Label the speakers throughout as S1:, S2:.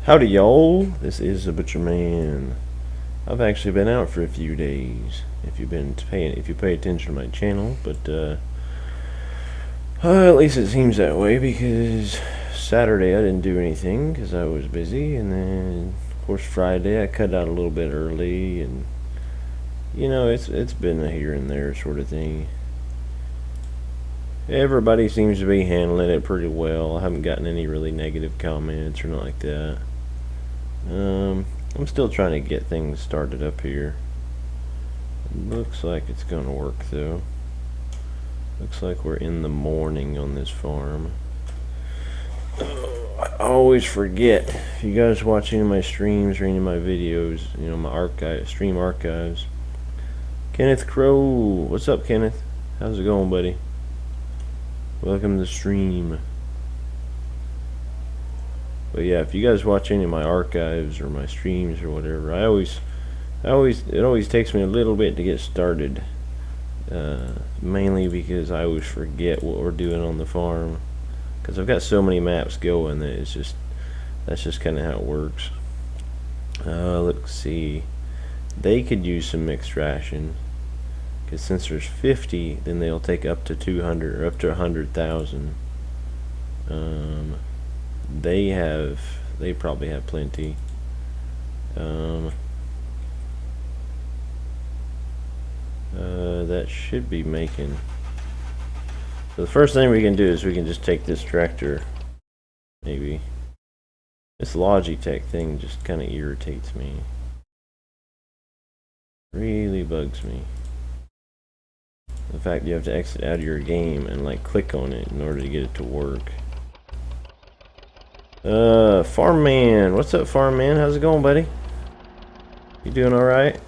S1: Howdy y'all, this is the Butcher Man. I've actually been out for a few days, if you pay attention to my channel, but at least it seems that way, because Saturday I didn't do anything because I was busy, and then of course Friday I cut out a little bit early, and you know, it's been a here and there sort of thing. Everybody seems to be handling it pretty well. I haven't gotten any really negative comments or nothing like that. I'm still trying to get things started up here. Looks like it's gonna work though. Looks like we're in the morning on this farm. I always forget. If you guys watch any of my streams or any of my videos, you know, my stream archives. Kenneth Crow, what's up, Kenneth? How's it going, buddy? Welcome to the stream. But yeah, if you guys watch any of my archives or my streams or whatever, it always takes me a little bit to get started. Mainly because I always forget what we're doing on the farm, because I've got so many maps going that that's just kind of how it works. Let's see, they could use some mixed ration, because since there's 50, then they'll take up to 200 or up to 100,000. They probably have plenty. That should be making. So the first thing we can do is we can just take this tractor. Maybe this Logitech thing just kind of irritates me. Really bugs me. The fact you have to exit out of your game and like click on it in order to get it to work. Farm Man, what's up, Farm Man? How's it going, buddy? You doing all right?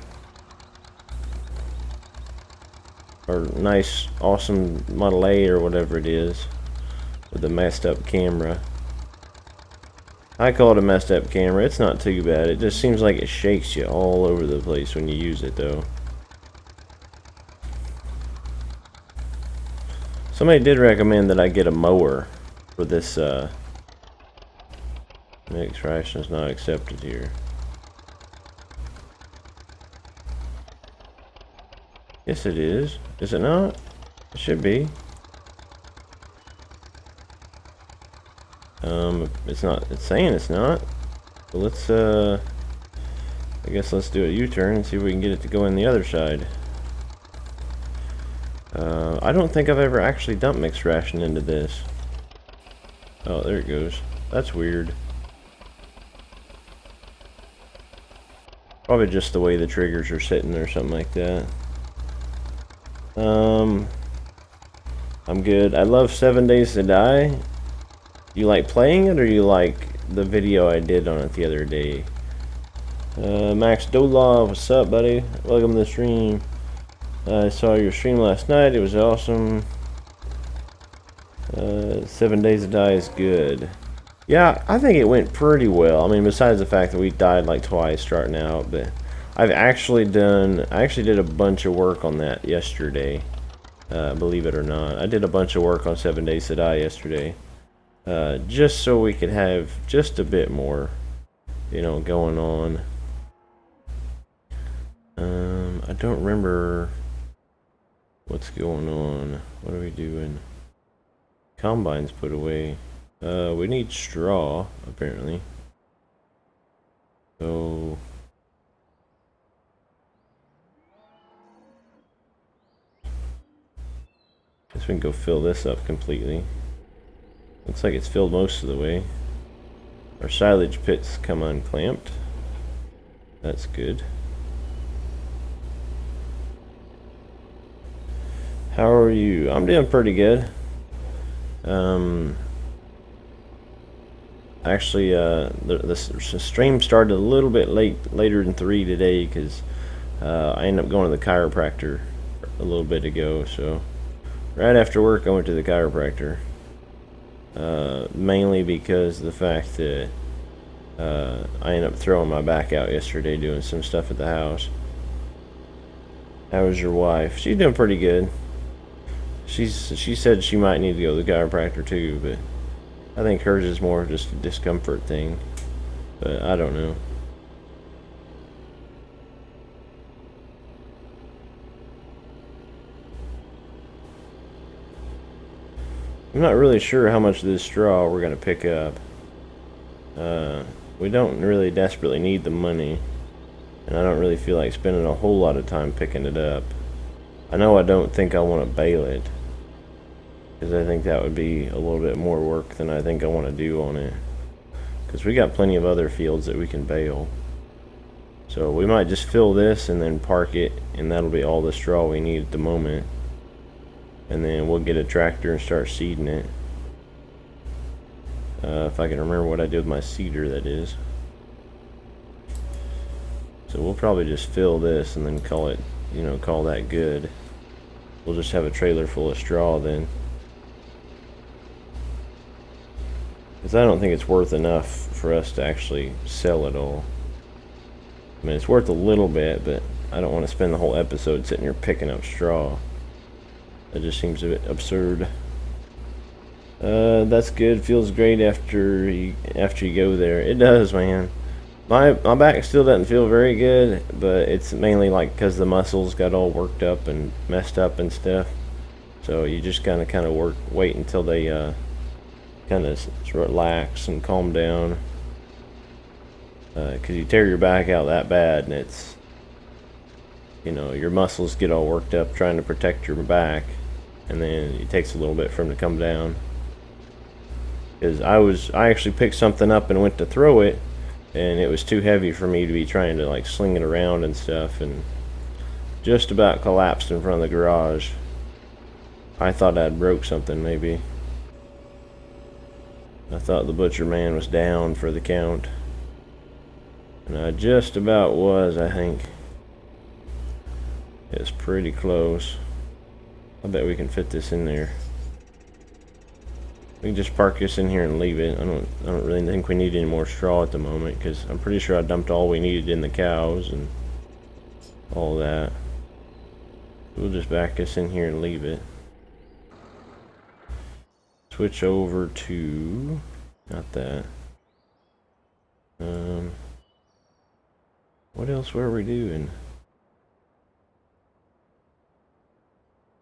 S1: Or nice, awesome Model A or whatever it is with the messed up camera. I call it a messed up camera. It's not too bad. It just seems like it shakes you all over the place when you use it, though. Somebody did recommend that I get a mower for this. Mixed ration is not accepted here. Yes, it is. Is it not? It should be. It's not. It's saying it's not. But let's. I guess let's do a U-turn and see if we can get it to go in the other side. I don't think I've ever actually dumped mixed ration into this. Oh, there it goes. That's weird. Probably just the way the triggers are sitting or something like that. I'm good. I love 7 Days to Die. You like playing it, or you like the video I did on it the other day? Max Dolov, what's up, buddy? Welcome to the stream. I saw your stream last night. It was awesome. 7 Days to Die is good. Yeah, I think it went pretty well. I mean, besides the fact that we died like twice starting out, but I actually did a bunch of work on that yesterday. Believe it or not, I did a bunch of work on 7 Days to Die yesterday, just so we could have just a bit more, you know, going on. I don't remember what's going on. What are we doing? Combine's put away. We need straw, apparently. So guess we can go fill this up completely. Looks like it's filled most of the way. Our silage pits come unclamped. That's good. How are you? I'm doing pretty good. Actually, the stream started a little bit later than 3 today, because I ended up going to the chiropractor a little bit ago. So right after work I went to the chiropractor, mainly because of the fact that I ended up throwing my back out yesterday doing some stuff at the house. How was your wife? She's doing pretty good. She said she might need to go to the chiropractor too, but I think hers is more just a discomfort thing. But I don't know. I'm not really sure how much of this straw we're going to pick up. We don't really desperately need the money, and I don't really feel like spending a whole lot of time picking it up. I know I don't think I want to bale it, because I think that would be a little bit more work than I think I want to do on it, because we got plenty of other fields that we can bale. So we might just fill this and then park it, and that'll be all the straw we need at the moment. And then we'll get a tractor and start seeding it. If I can remember what I did with my seeder, that is. So we'll probably just fill this and then call it, you know, call that good. We'll just have a trailer full of straw then. Because I don't think it's worth enough for us to actually sell it all. I mean, it's worth a little bit, but I don't want to spend the whole episode sitting here picking up straw. That just seems a bit absurd. That's good. Feels great after you go there. It does, man. My back still doesn't feel very good, but it's mainly like because the muscles got all worked up and messed up and stuff. So you just kind of wait until they kind of relax and calm down. Because you tear your back out that bad, and it's, you know, your muscles get all worked up trying to protect your back, and then it takes a little bit for them to come down. Because I actually picked something up and went to throw it, and it was too heavy for me to be trying to like sling it around and stuff, and just about collapsed in front of the garage. I thought I'd broke something maybe. I thought the butcher man was down for the count. And I just about was, I think. It's pretty close. I bet we can fit this in there. We can just park this in here and leave it. I don't really think we need any more straw at the moment, because I'm pretty sure I dumped all we needed in the cows and all that. We'll just back this in here and leave it. Switch over to, not that. What else were we doing?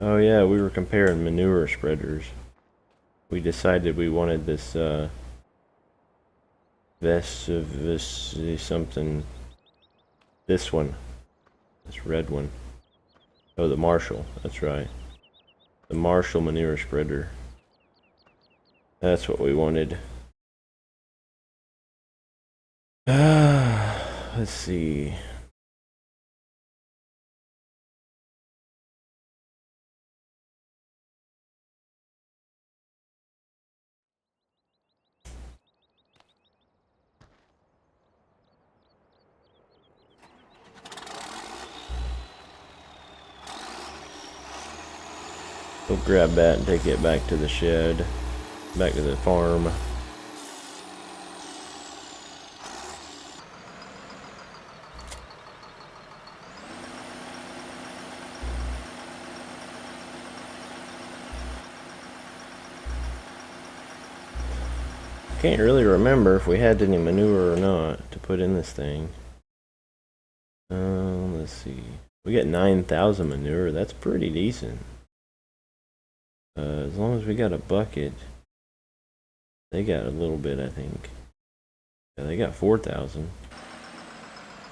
S1: Oh yeah, we were comparing manure spreaders. We decided we wanted this something. This one. This red one. Oh, the Marshall. That's right. The Marshall manure spreader. That's what we wanted. Let's see. We'll grab that and take it back to the shed, back to the farm. Can't really remember if we had any manure or not to put in this thing. Let's see. We got 9,000 manure. That's pretty decent. As long as we got a bucket. They got a little bit, I think. Yeah, they got 4,000.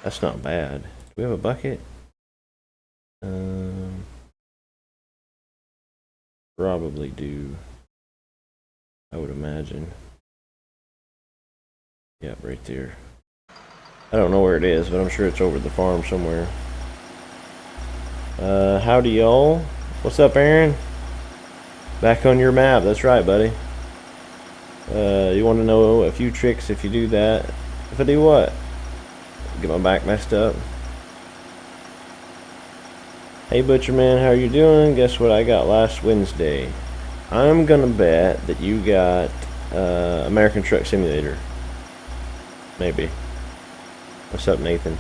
S1: That's not bad. Do we have a bucket? Probably do. I would imagine. Yeah, right there. I don't know where it is, but I'm sure it's over at the farm somewhere. Howdy y'all. What's up, Aaron? Back on your map, that's right, buddy. You want to know a few tricks if you do that. If I do what? Get my back messed up. Hey Butcherman, how are you doing? Guess what I got last Wednesday? I'm gonna bet that you got American Truck Simulator. Maybe. What's up, Nathan?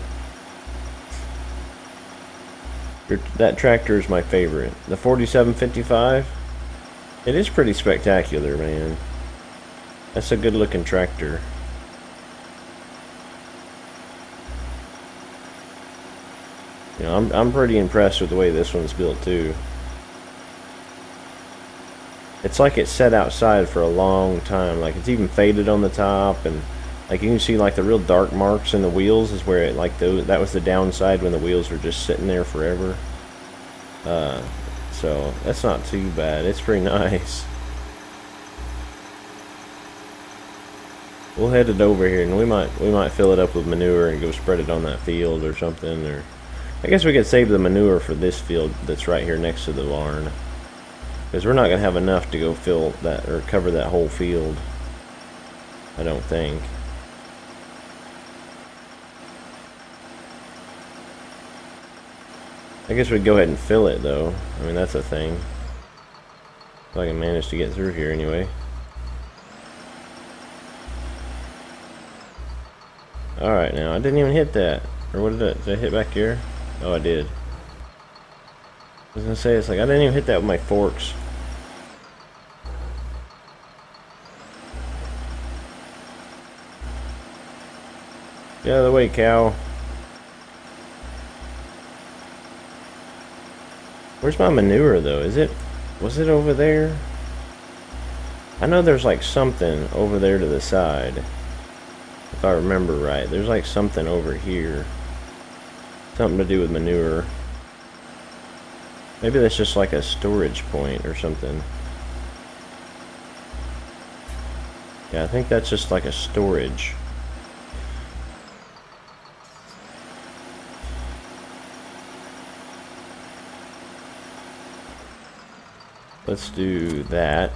S1: That tractor is my favorite. The 4755. It is pretty spectacular, man. That's a good looking tractor. You know, I'm pretty impressed with the way this one's built too. It's like it's set outside for a long time. Like it's even faded on the top, and like you can see like the real dark marks in the wheels is where it like that was the downside when the wheels were just sitting there forever. So that's not too bad. It's pretty nice. We'll head it over here, and we might fill it up with manure and go spread it on that field or something. Or I guess we could save the manure for this field that's right here next to the barn, because we're not gonna have enough to go fill that or cover that whole field, I don't think. I guess we'd go ahead and fill it though. I mean, that's a thing. If I can manage to get through here anyway. Alright, now I didn't even hit that. Or what did I hit back here? Oh, I did. I was gonna say, it's like I didn't even hit that with my forks. Get out of the way, cow. Where's my manure though? Was it over there? I know there's like something over there to the side. If I remember right. There's like something over here. Something to do with manure. Maybe that's just like a storage point or something. Yeah, I think that's just like a storage. Let's do that.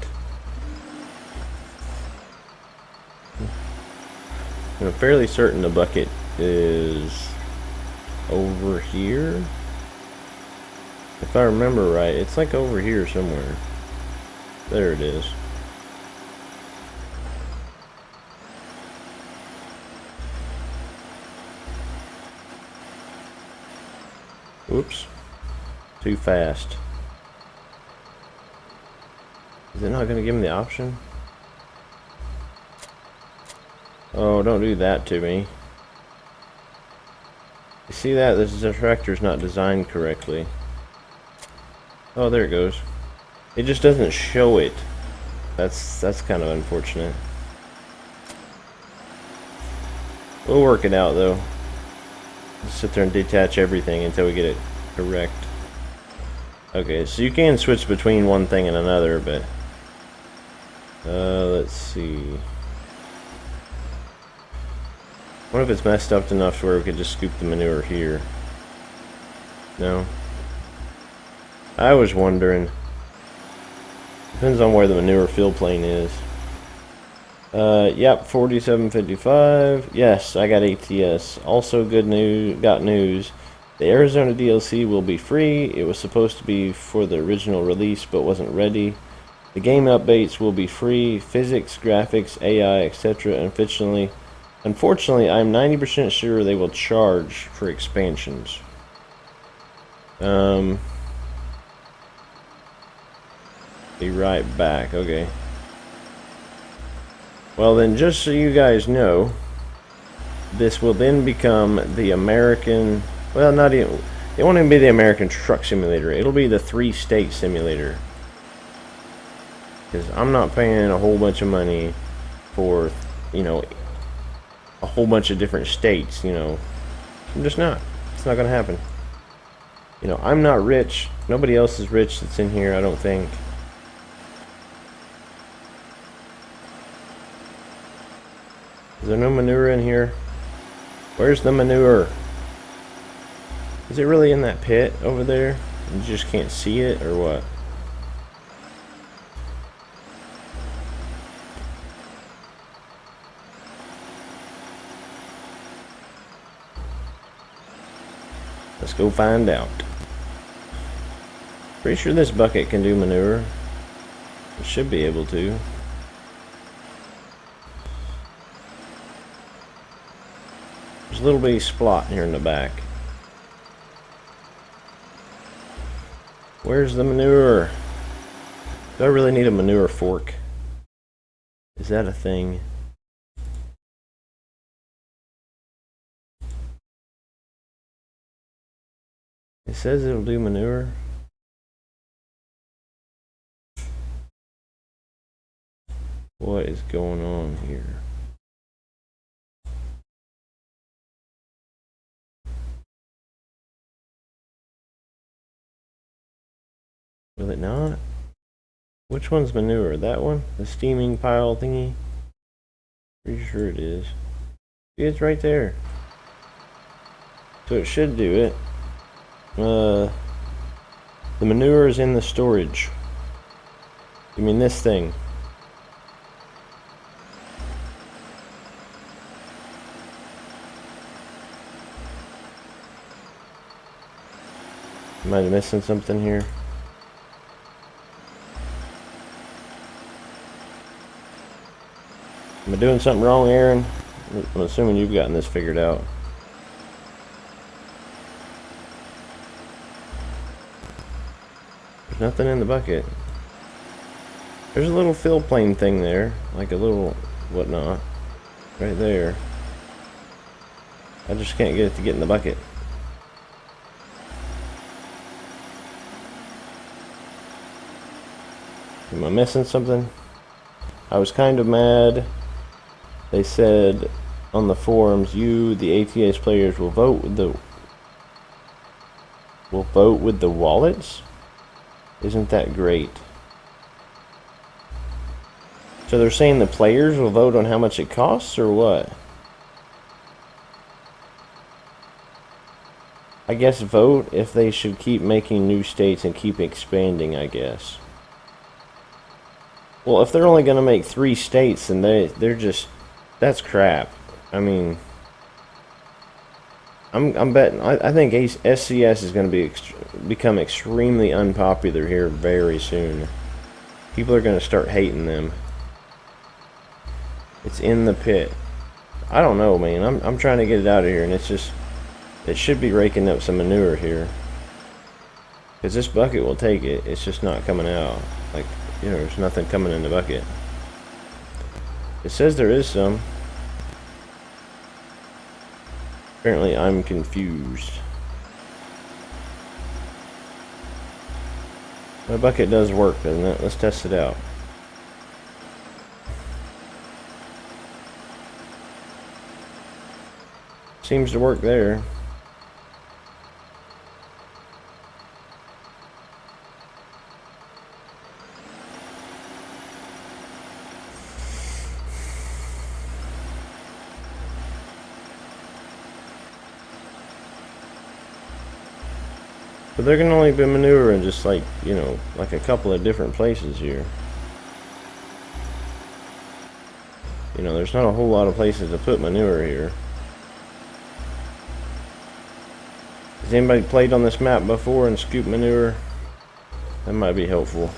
S1: I'm fairly certain the bucket is over here. If I remember right, it's like over here somewhere. There it is. Whoops. Too fast. Is it not going to give me the option? Oh, don't do that to me. You see that? The tractor's not designed correctly. Oh, there it goes. It just doesn't show it. That's kind of unfortunate. We'll work it out though. Just sit there and detach everything until we get it correct. Okay, so you can switch between one thing and another, but let's see. What if it's messed up enough to where we could just scoop the manure here? No? I was wondering. Depends on where the manure fill plane is. Yep, 4755. Yes, I got ATS. Also good news, got news. The Arizona DLC will be free. It was supposed to be for the original release but wasn't ready. The game updates will be free. Physics, graphics, AI, etc. Unfortunately, I'm 90% sure they will charge for expansions. Be right back. Okay. Well then, just so you guys know, this will then become the American, well, not even, it won't even be the American Truck Simulator. It'll be the 3-state simulator. Because I'm not paying a whole bunch of money for, you know, a whole bunch of different states, you know. I'm just not. It's not going to happen. You know, I'm not rich. Nobody else is rich that's in here, I don't think. Is there no manure in here? Where's the manure? Is it really in that pit over there? You just can't see it, or what? Let's go find out. Pretty sure this bucket can do manure. It should be able to. There's a little bitty splot here in the back. Where's the manure? Do I really need a manure fork? Is that a thing? says it'll do manure. What is going on here? Will it not? Which one's manure? That one? The steaming pile thingy? Pretty sure it is. See, it's right there. So it should do it. The manure is in the storage. You mean this thing? Am I missing something here? Am I doing something wrong, Aaron? I'm assuming you've gotten this figured out. There's nothing in the bucket. There's a little fill plane thing there, like a little whatnot, right there. I just can't get it to get in the bucket. Am I missing something? I was kind of mad. They said on the forums, you, the ATS players, will vote with the wallets. Isn't that great? So they're saying the players will vote on how much it costs, or what? I guess vote if they should keep making new states and keep expanding, I guess. Well, if they're only going to make 3 states, then they're just... That's crap. I mean... I'm betting... I think SCS is going to become extremely unpopular here very soon. People are going to start hating them. It's in the pit. I don't know, man. I'm trying to get it out of here, and it's just... It should be raking up some manure here. Because this bucket will take it. It's just not coming out. Like, you know, there's nothing coming in the bucket. It says there is some. Apparently I'm confused. My bucket does work, doesn't it? Let's test it out. Seems to work there. But there can only be manure in just like, you know, like a couple of different places here. You know, there's not a whole lot of places to put manure here. Has anybody played on this map before and scooped manure? That might be helpful.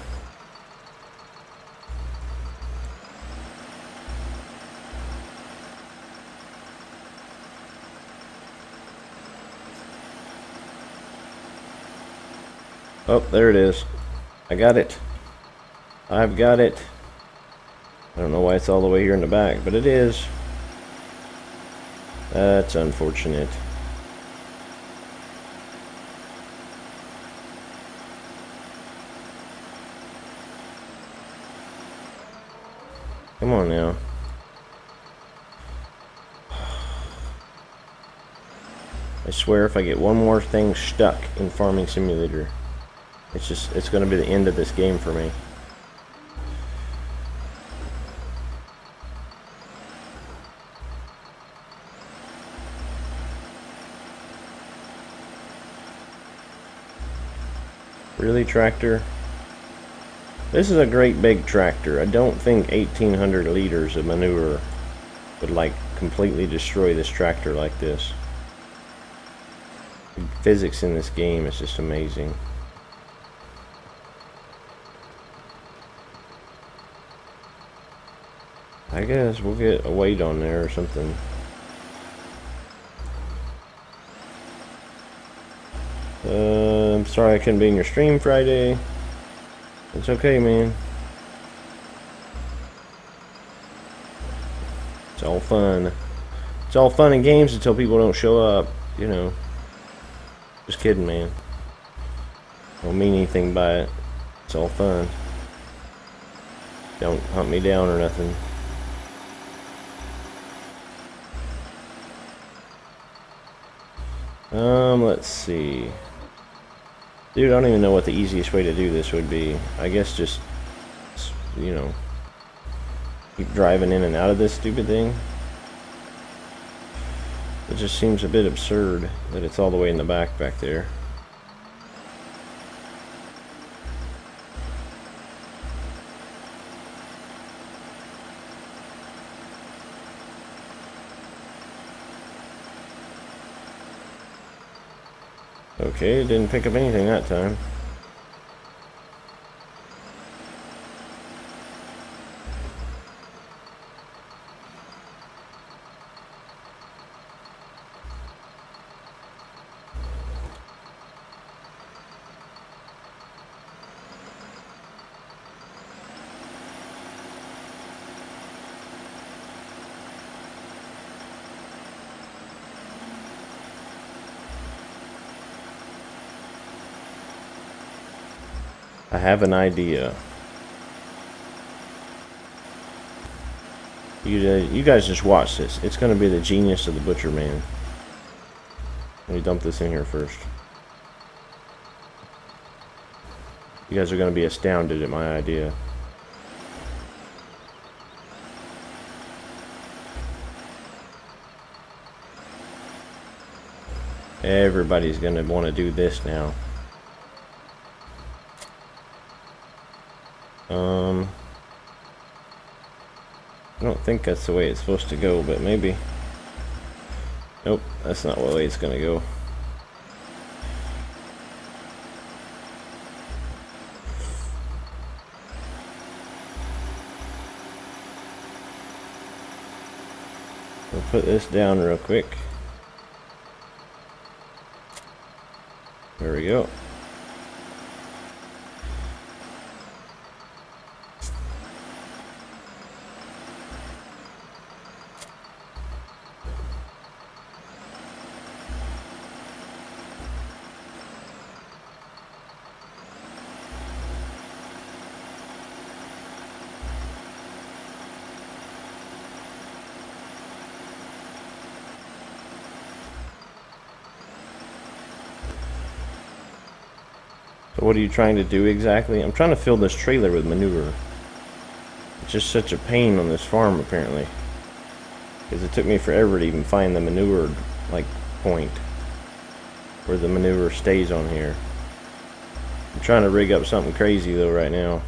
S1: Oh, there it is. I got it. I've got it. I don't know why it's all the way here in the back, but it is. That's unfortunate. Come on now. I swear if I get one more thing stuck in Farming Simulator, it's going to be the end of this game for me. Really, tractor? This is a great big tractor. I don't think 1,800 liters of manure would like completely destroy this tractor like this. The physics in this game is just amazing. I guess we'll get a weight on there or something. I'm sorry I couldn't be in your stream Friday. It's okay, man. It's all fun. It's all fun and games until people don't show up, you know. Just kidding, man. Don't mean anything by it. It's all fun. Don't hunt me down or nothing. Let's see. Dude, I don't even know what the easiest way to do this would be. I guess just, you know, keep driving in and out of this stupid thing. It just seems a bit absurd that it's all the way in the back there. Okay, didn't pick up anything that time. I have an idea. You guys just watch this. It's going to be the genius of the butcher man. Let me dump this in here first. You guys are going to be astounded at my idea. Everybody's going to want to do this now. I don't think that's the way it's supposed to go, but maybe. Nope, that's not the way it's gonna go. We'll put this down real quick. There we go. So what are you trying to do exactly? I'm trying to fill this trailer with manure. It's just such a pain on this farm apparently. Because it took me forever to even find the manure like point where the manure stays on here. I'm trying to rig up something crazy though right now.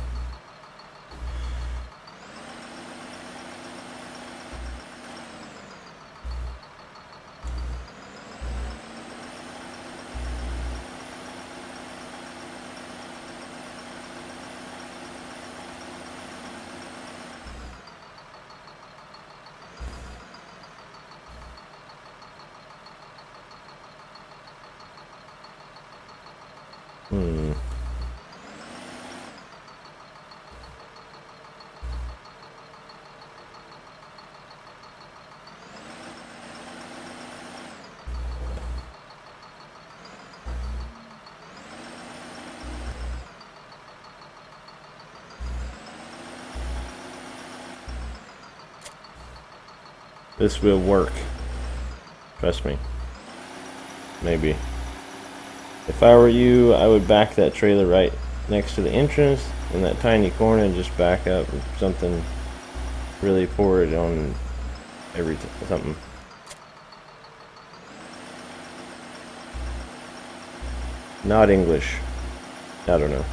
S1: This will work. Trust me. Maybe. If I were you, I would back that trailer right next to the entrance in that tiny corner and just back up with something really forward on something. Not English. I don't know.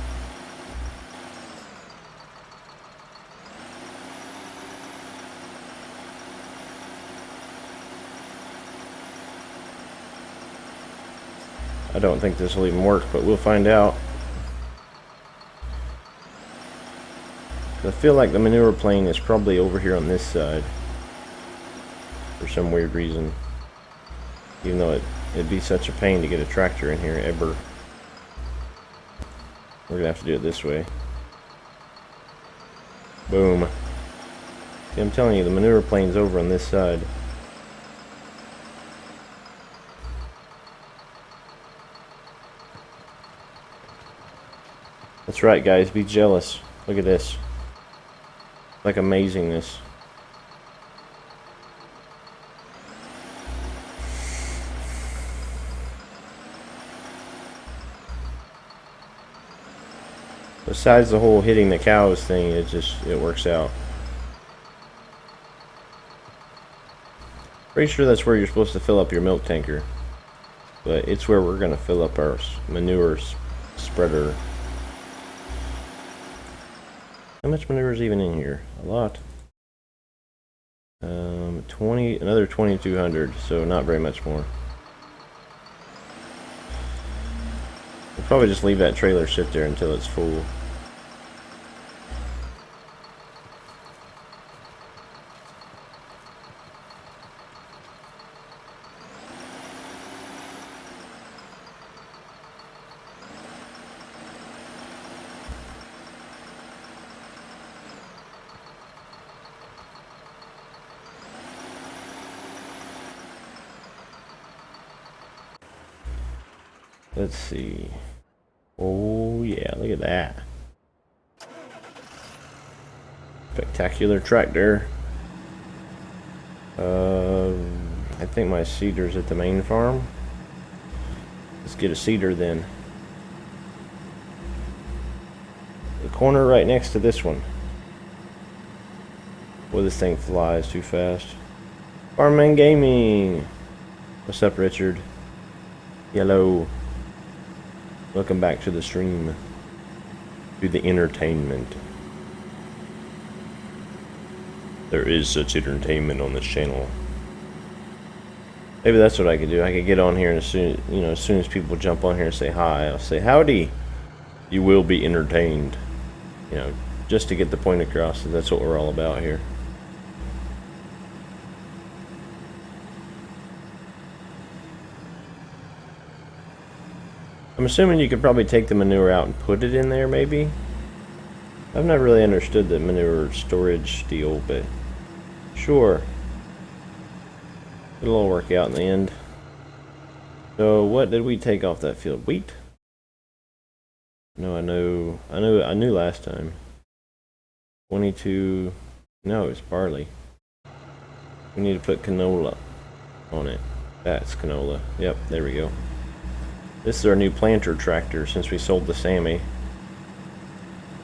S1: I don't think this will even work, but we'll find out. I feel like the manure plane is probably over here on this side for some weird reason. Even though it'd be such a pain to get a tractor in here ever. We're gonna have to do it this way. Boom. See, I'm telling you, the manure plane's over on this side. That's right, guys. Be jealous. Look at this. Like amazingness. Besides the whole hitting the cows thing, it works out. Pretty sure that's where you're supposed to fill up your milk tanker. But it's where we're going to fill up our manure spreader. How much manure is even in here? A lot. another 2,200, so not very much more. We'll probably just leave that trailer sit there until it's full. Let's see. Oh yeah, look at that. Spectacular tractor. I think my seeder's at the main farm. Let's get a seeder then. The corner right next to this one. Boy, this thing flies too fast. Farming Gaming. What's up, Richard? Hello. Welcome back to the stream. To the entertainment. There is such entertainment on this channel. Maybe that's what I could do. I could get on here and as soon as people jump on here and say hi, I'll say howdy. You will be entertained. Just to get the point across that that's what we're all about here. I'm assuming you could probably take the manure out and put it in there, maybe? I've never really understood the manure storage deal, but sure. It'll all work out in the end. So, what did we take off that field? Wheat? No, I knew last time. 22, no, it's barley. We need to put canola on it. That's canola. Yep, there we go. This is our new planter tractor since we sold the Sammy.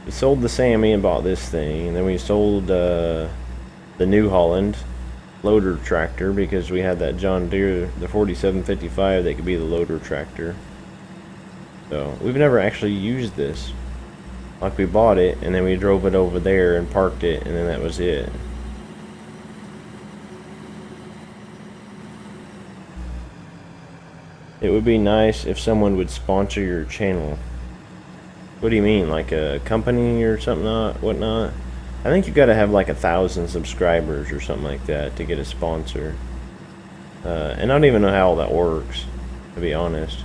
S1: We sold the Sammy and bought this thing, and then we sold the New Holland loader tractor because we had that John Deere, the 4755, that could be the loader tractor. So we've never actually used this. Like, we bought it and then we drove it over there and parked it, and then that was it. It would be nice if someone would sponsor your channel. What do you mean, like a company or something, whatnot? I think you gotta have like 1,000 subscribers or something like that to get a sponsor. And I don't even know how all that works, to be honest.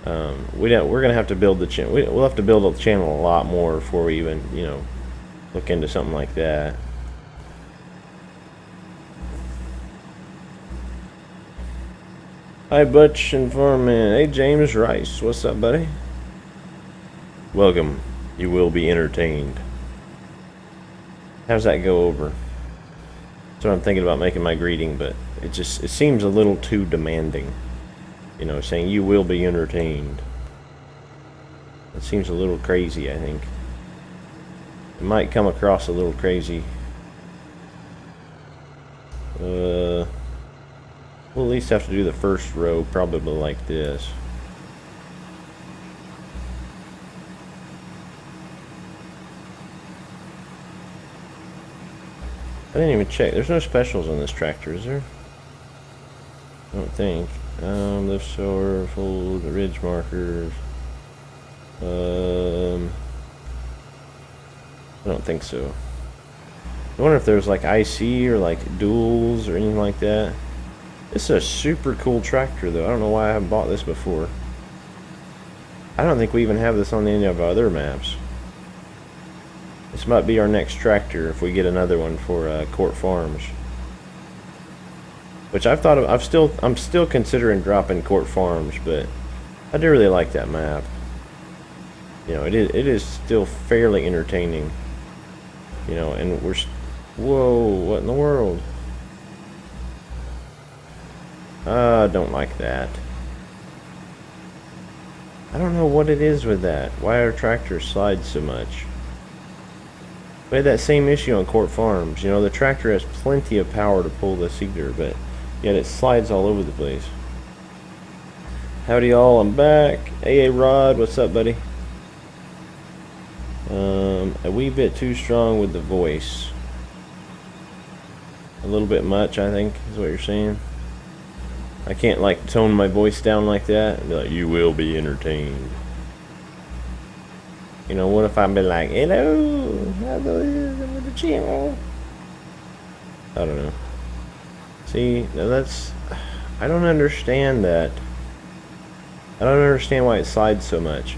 S1: We're gonna have to build the channel. We'll have to build a channel a lot more before we even, look into something like that. Hi, Butch and Foreman. Hey, James Rice. What's up, buddy? Welcome. You will be entertained. How's that go over? That's what I'm thinking about making my greeting, but it seems a little too demanding. Saying you will be entertained. It seems a little crazy, I think. It might come across a little crazy. We'll at least have to do the first row probably like this. I didn't even check. There's no specials on this tractor, is there? I don't think. Lift sower, fold, the ridge markers. I don't think so. I wonder if there's like IC or like duals or anything like that. This is a super cool tractor though. I don't know why I haven't bought this before. I don't think we even have this on any of our other maps. This might be our next tractor if we get another one for Court Farms. Which I've thought of, I'm still considering dropping Court Farms, but I do really like that map. You know, it is still fairly entertaining. You know, and whoa, what in the world? I don't like that. I don't know what it is with that. Why our tractors slide so much. We had that same issue on Court Farms. You know, the tractor has plenty of power to pull the seeder, but yet it slides all over the place. Howdy y'all, I'm back. Hey Rod, what's up, buddy? A wee bit too strong with the voice. A little bit much, I think, is what you're saying. I can't, like, tone my voice down like that and be like, you will be entertained. You know, what if I be like, hello, I'm with the channel. I don't know. See, that's, I don't understand that. I don't understand why it slides so much.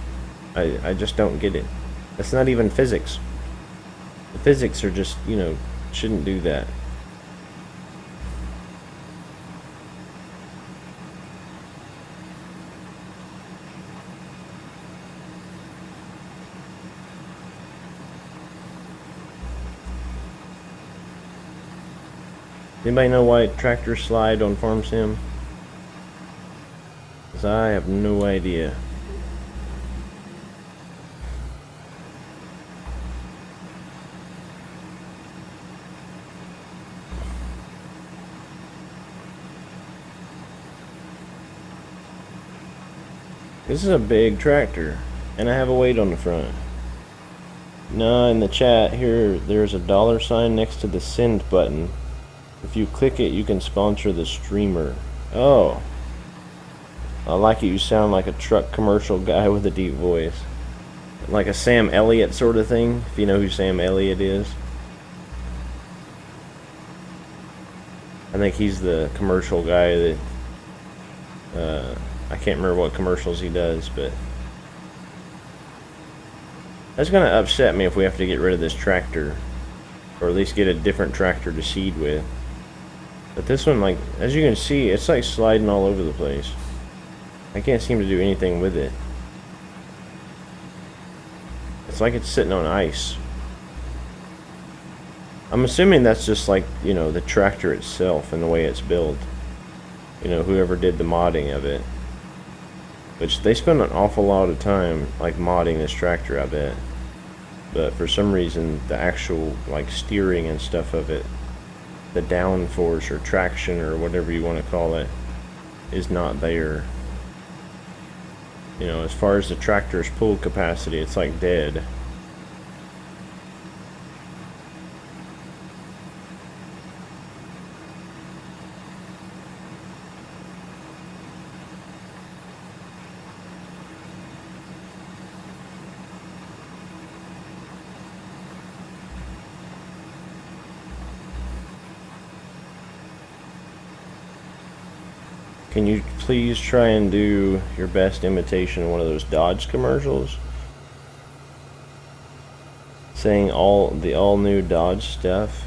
S1: I just don't get it. That's not even physics. The physics are just, you know, shouldn't do that. Anybody know why tractors slide on Farm Sim? Because I have no idea. This is a big tractor, and I have a weight on the front. No, in the chat here, there's a $ next to the send button. If you click it, you can sponsor the streamer. Oh. I like it. You sound like a truck commercial guy with a deep voice. Like a Sam Elliott sort of thing, if you know who Sam Elliott is. I think he's the commercial guy that... I can't remember what commercials he does, but... That's going to upset me if we have to get rid of this tractor. Or at least get a different tractor to seed with. But this one, like, as you can see, it's like sliding all over the place. I can't seem to do anything with it. It's like it's sitting on ice. I'm assuming that's just like, you know, the tractor itself and the way it's built. You know, whoever did the modding of it. Which they spend an awful lot of time, like, modding this tractor, I bet. But for some reason, the actual, like, steering and stuff of it, the downforce or traction or whatever you want to call it, is not there. You know, as far as the tractor's pull capacity, it's like dead. Can you please try and do your best imitation of one of those Dodge commercials? Saying all new Dodge stuff.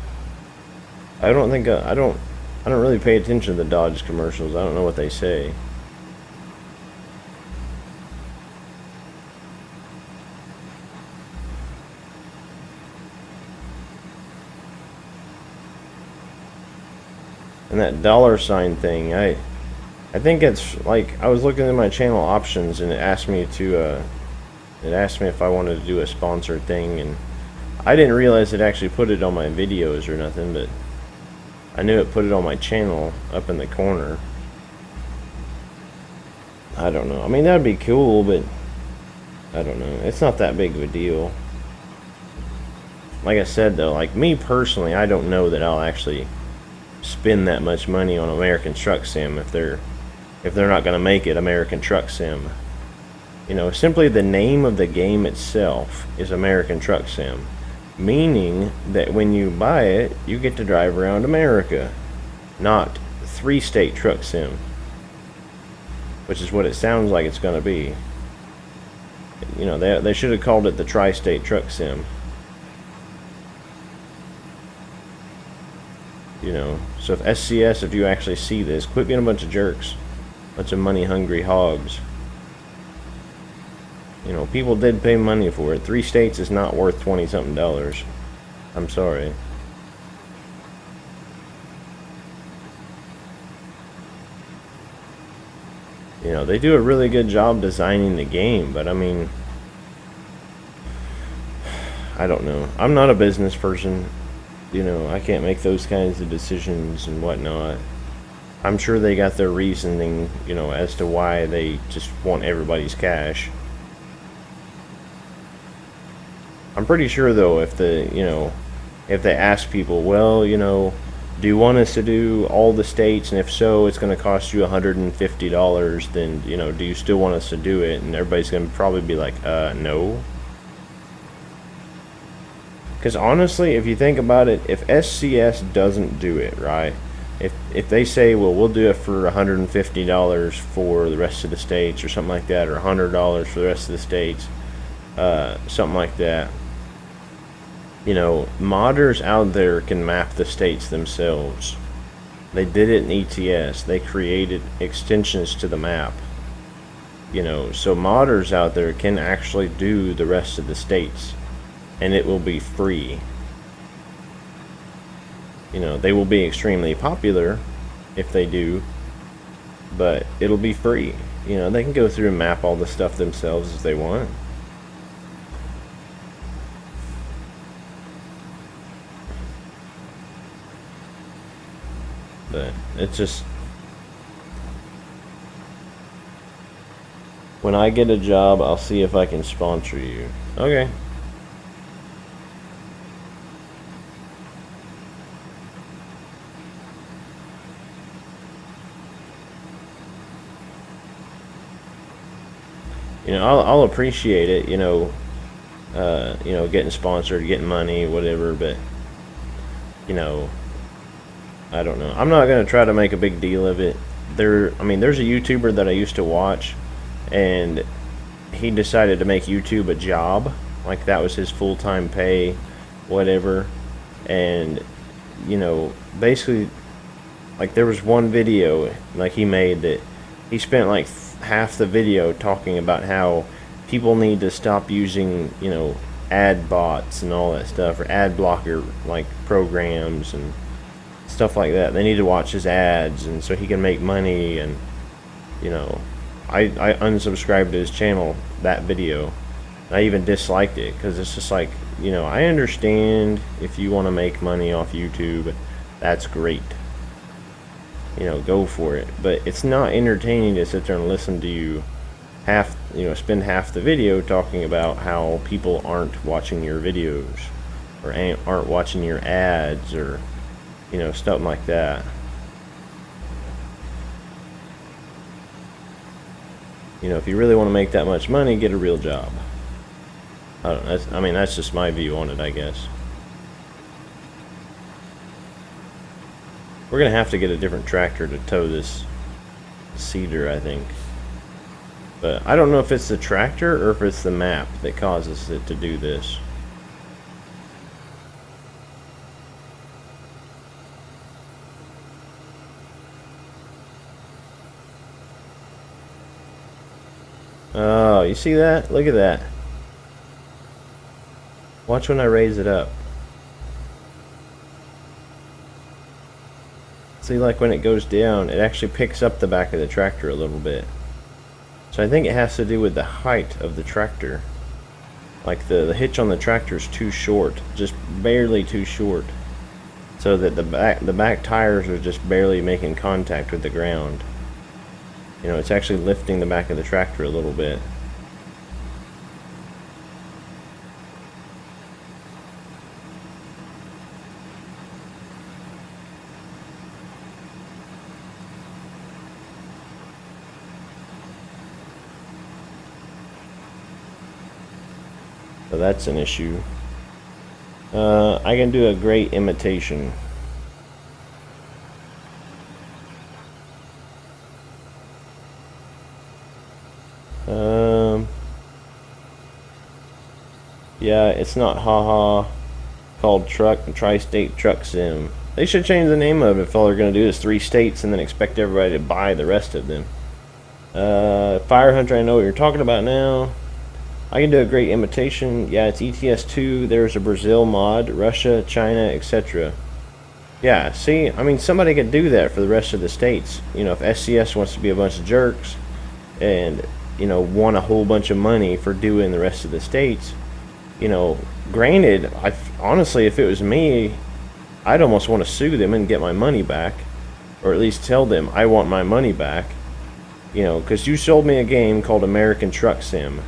S1: I don't really pay attention to the Dodge commercials. I don't know what they say. And that $ thing, I think it's like, I was looking at my channel options and it asked me if I wanted to do a sponsored thing, and I didn't realize it actually put it on my videos or nothing, but I knew it put it on my channel up in the corner. I don't know. I mean, that'd be cool, but I don't know. It's not that big of a deal. Like I said though, like me personally, I don't know that I'll actually spend that much money on American Truck Sim if they're not going to make it American Truck Sim. You know, simply the name of the game itself is American Truck Sim, meaning that when you buy it, you get to drive around America, not 3-state Truck Sim, which is what it sounds like it's going to be. You know, they should have called it the Tri-State Truck Sim. You know, so if SCS, if you actually see this, quit being a bunch of jerks. Bunch of money-hungry hogs. You know, people did pay money for it. 3 states is not worth $20-something. I'm sorry. You know, they do a really good job designing the game, but I mean, I don't know. I'm not a business person. You know, I can't make those kinds of decisions and whatnot. I'm sure they got their reasoning, you know, as to why they just want everybody's cash. I'm pretty sure, though, if if they ask people, well, you know, do you want us to do all the states, and if so, it's going to cost you $150, then, you know, do you still want us to do it? And everybody's going to probably be like, no. Because honestly, if you think about it, if SCS doesn't do it, right? If they say, well, we'll do it for $150 for the rest of the states, or something like that, or $100 for the rest of the states, something like that. You know, modders out there can map the states themselves. They did it in ETS. They created extensions to the map. You know, so modders out there can actually do the rest of the states, and it will be free. You know, they will be extremely popular if they do, but it'll be free. You know, they can go through and map all the stuff themselves as they want. But it's just, when I get a job, I'll see if I can sponsor you. Okay. You know, I'll appreciate it, you know, getting sponsored, getting money, whatever, but, you know, I don't know. I'm not going to try to make a big deal of it. I mean, there's a YouTuber that I used to watch, and he decided to make YouTube a job. Like, that was his full-time pay, whatever. And, you know, basically, like, there was one video, like, he made that he spent, like, half the video talking about how people need to stop using, you know, ad bots and all that stuff, or ad blocker, like, programs and stuff like that. They need to watch his ads, and so he can make money. And, you know, I unsubscribed to his channel, that video. I even disliked it, because it's just like, you know, I understand if you want to make money off YouTube, that's great. You know, go for it. But it's not entertaining to sit there and listen to you spend half the video talking about how people aren't watching your videos, or aren't watching your ads, or, you know, stuff like that. You know, if you really want to make that much money, get a real job. I mean, that's just my view on it, I guess. We're going to have to get a different tractor to tow this cedar, I think. But I don't know if it's the tractor or if it's the map that causes it to do this. Oh, you see that? Look at that. Watch when I raise it up. See, like when it goes down, it actually picks up the back of the tractor a little bit. So I think it has to do with the height of the tractor. Like the hitch on the tractor is too short, just barely too short, so that the back tires are just barely making contact with the ground. You know, it's actually lifting the back of the tractor a little bit. So that's an issue. I can do a great imitation. Yeah, it's not haha called Tri-State Truck Sim. They should change the name of it if all they're going to do is 3 states and then expect everybody to buy the rest of them. Fire Hunter, I know what you're talking about now. I can do a great imitation. Yeah, it's ETS2. There's a Brazil mod, Russia, China, etc. Yeah, see, I mean, somebody could do that for the rest of the states. You know, if SCS wants to be a bunch of jerks and, you know, want a whole bunch of money for doing the rest of the states, you know, granted, honestly, if it was me, I'd almost want to sue them and get my money back, or at least tell them I want my money back, you know, because you sold me a game called American Truck Sim,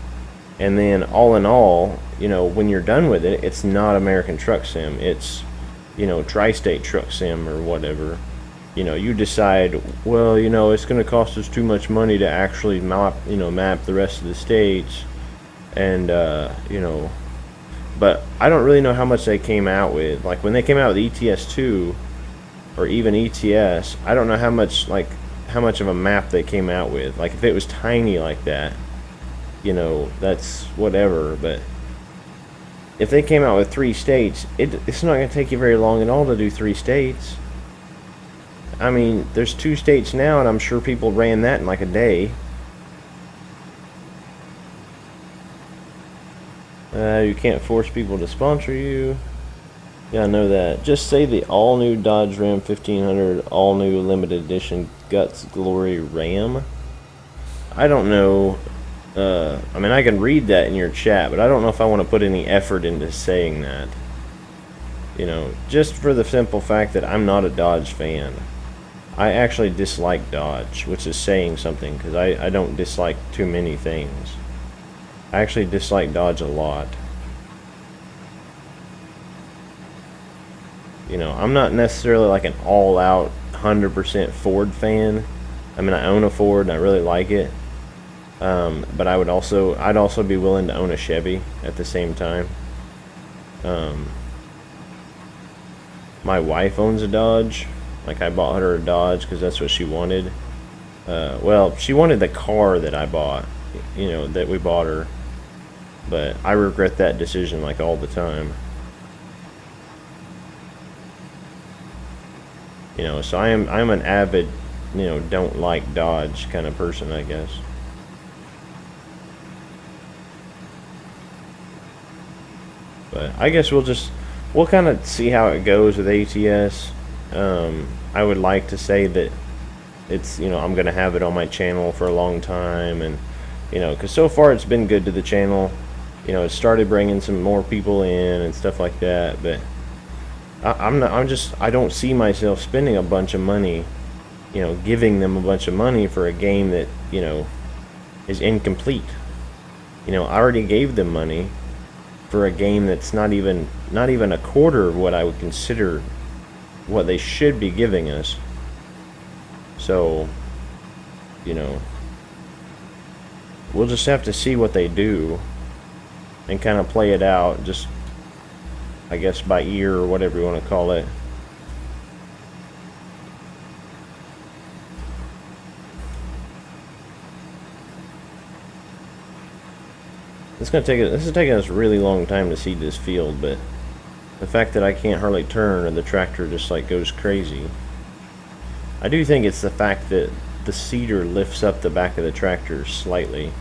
S1: and then all in all, you know, when you're done with it, it's not American Truck Sim, it's, you know, Tri-State Truck Sim or whatever. You know, you decide, well, you know, it's going to cost us too much money to actually map the rest of the states, and you know, but I don't really know how much they came out with. Like when they came out with ETS2 or even ETS, I don't know how much of a map they came out with. Like if it was tiny like that, you know, that's whatever, but if they came out with 3 states, it's not going to take you very long at all to do 3 states. I mean, there's 2 states now, and I'm sure people ran that in like a day. You can't force people to sponsor you. Yeah, I know that. Just say the all-new Dodge Ram 1500, all-new limited edition Guts Glory Ram. I don't know. I mean, I can read that in your chat, but I don't know if I want to put any effort into saying that. You know, just for the simple fact that I'm not a Dodge fan. I actually dislike Dodge, which is saying something, because I don't dislike too many things. I actually dislike Dodge a lot. You know, I'm not necessarily like an all-out 100% Ford fan. I mean, I own a Ford and I really like it. But I'd also be willing to own a Chevy at the same time. My wife owns a Dodge. Like, I bought her a Dodge because that's what she wanted. Well, she wanted the car that I bought, you know, that we bought her. But I regret that decision like all the time. You know, so I'm an avid, you know, don't like Dodge kind of person, I guess. But I guess we'll kind of see how it goes with ATS. I would like to say that it's, you know, I'm going to have it on my channel for a long time, and, you know, because so far it's been good to the channel. You know, it started bringing some more people in and stuff like that, but I don't see myself spending a bunch of money, you know, giving them a bunch of money for a game that, you know, is incomplete. You know, I already gave them money for a game that's not even a quarter of what I would consider what they should be giving us. So, you know, we'll just have to see what they do and kind of play it out, just, I guess, by ear or whatever you want to call it. This is taking us a really long time to seed this field, but the fact that I can't hardly turn and the tractor just like goes crazy. I do think it's the fact that the seeder lifts up the back of the tractor slightly,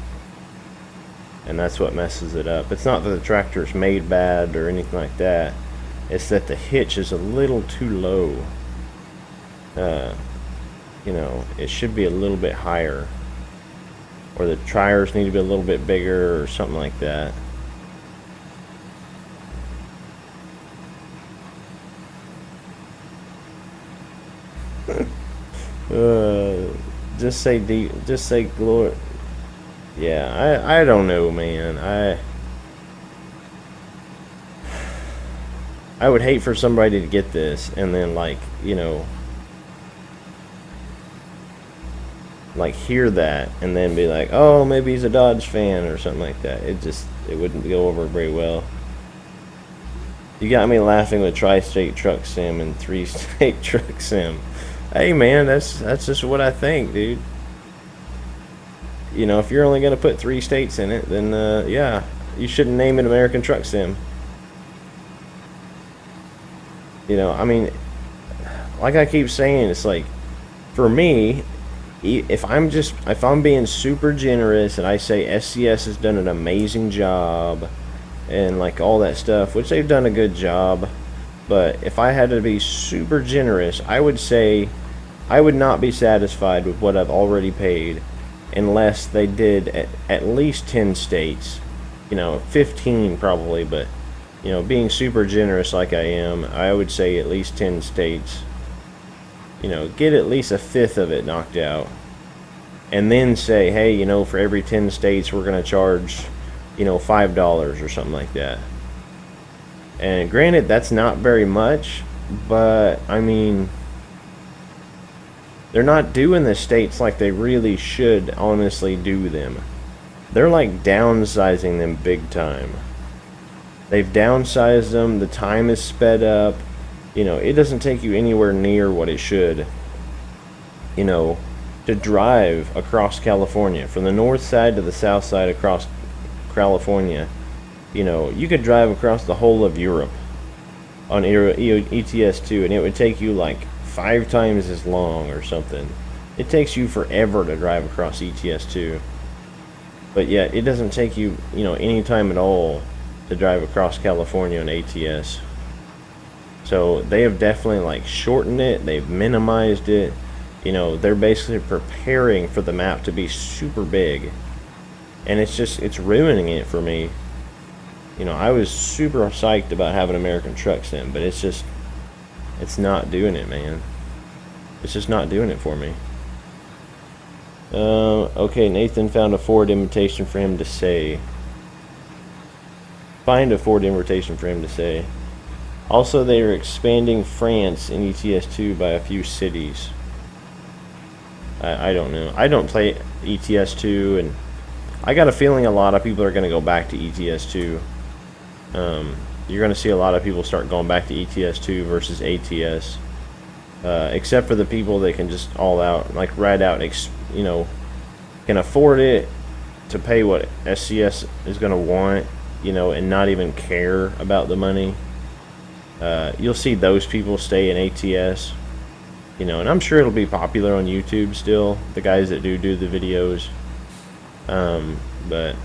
S1: and that's what messes it up. It's not that the tractor's made bad or anything like that. It's that the hitch is a little too low. You know, it should be a little bit higher, or the tires need to be a little bit bigger or something like that. Just say glory. Yeah, I don't know, man. I would hate for somebody to get this and then, like, you know, like hear that and then be like, oh, maybe he's a Dodge fan or something like that. It wouldn't go over very well. You got me laughing with Tri-State Truck Sim and 3-State Truck Sim. Hey, man, that's just what I think, dude. You know, if you're only going to put 3 states in it, then, yeah, you shouldn't name it American Truck Sim. You know, I mean, like I keep saying, it's like, for me, if I'm being super generous and I say SCS has done an amazing job and like all that stuff, which they've done a good job, but if I had to be super generous, I would say I would not be satisfied with what I've already paid unless they did at least 10 states, 15 probably, but being super generous like I am, I would say at least 10 states. Get at least a fifth of it knocked out. And then say, hey, for every 10 states we're going to charge, $5 or something like that. And granted, that's not very much, but I mean, they're not doing the states like they really should honestly do them. They're like downsizing them big time. They've downsized them, the time is sped up. It doesn't take you anywhere near what it should, to drive across California, from the north side to the south side across California. You could drive across the whole of Europe on ETS2, and it would take you like 5 times as long or something. It takes you forever to drive across ETS2. But yet, it doesn't take you, any time at all to drive across California on ATS. So they have definitely like shortened it, they've minimized it. They're basically preparing for the map to be super big. And it's ruining it for me. I was super psyched about having American Truck Sim, but it's not doing it, man. It's just not doing it for me. Okay, Nathan found a forward invitation for him to say. Find a forward invitation for him to say. Also, they are expanding France in ETS2 by a few cities. I don't know. I don't play ETS2, and I got a feeling a lot of people are going to go back to ETS2. You're going to see a lot of people start going back to ETS2 versus ATS. Except for the people that can just all out, like ride out, can afford it to pay what SCS is going to want, and not even care about the money. You'll see those people stay in ATS, and I'm sure it'll be popular on YouTube still, the guys that do the videos. But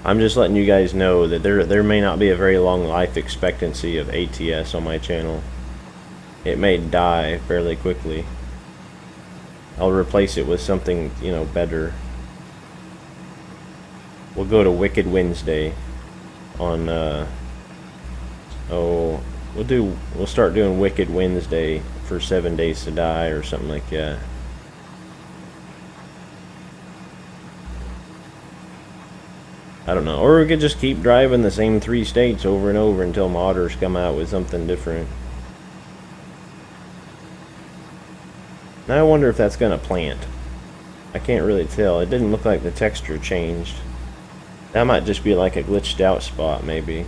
S1: I'm just letting you guys know that there may not be a very long life expectancy of ATS on my channel. It may die fairly quickly. I'll replace it with something, better. We'll go to Wicked Wednesday on, we'll start doing Wicked Wednesday for 7 Days to Die or something like that. I don't know. Or we could just keep driving the same 3 states over and over until modders come out with something different. Now I wonder if that's going to plant. I can't really tell. It didn't look like the texture changed. That might just be like a glitched out spot, maybe.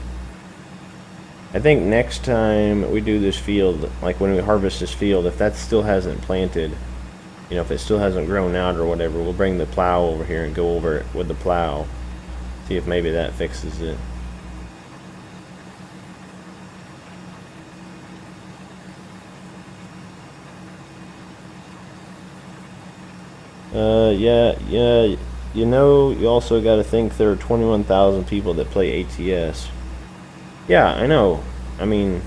S1: I think next time we do this field, like when we harvest this field, if that still hasn't planted, if it still hasn't grown out or whatever, we'll bring the plow over here and go over it with the plow. See if maybe that fixes it. Yeah, you also got to think there are 21,000 people that play ATS. Yeah, I know. I mean,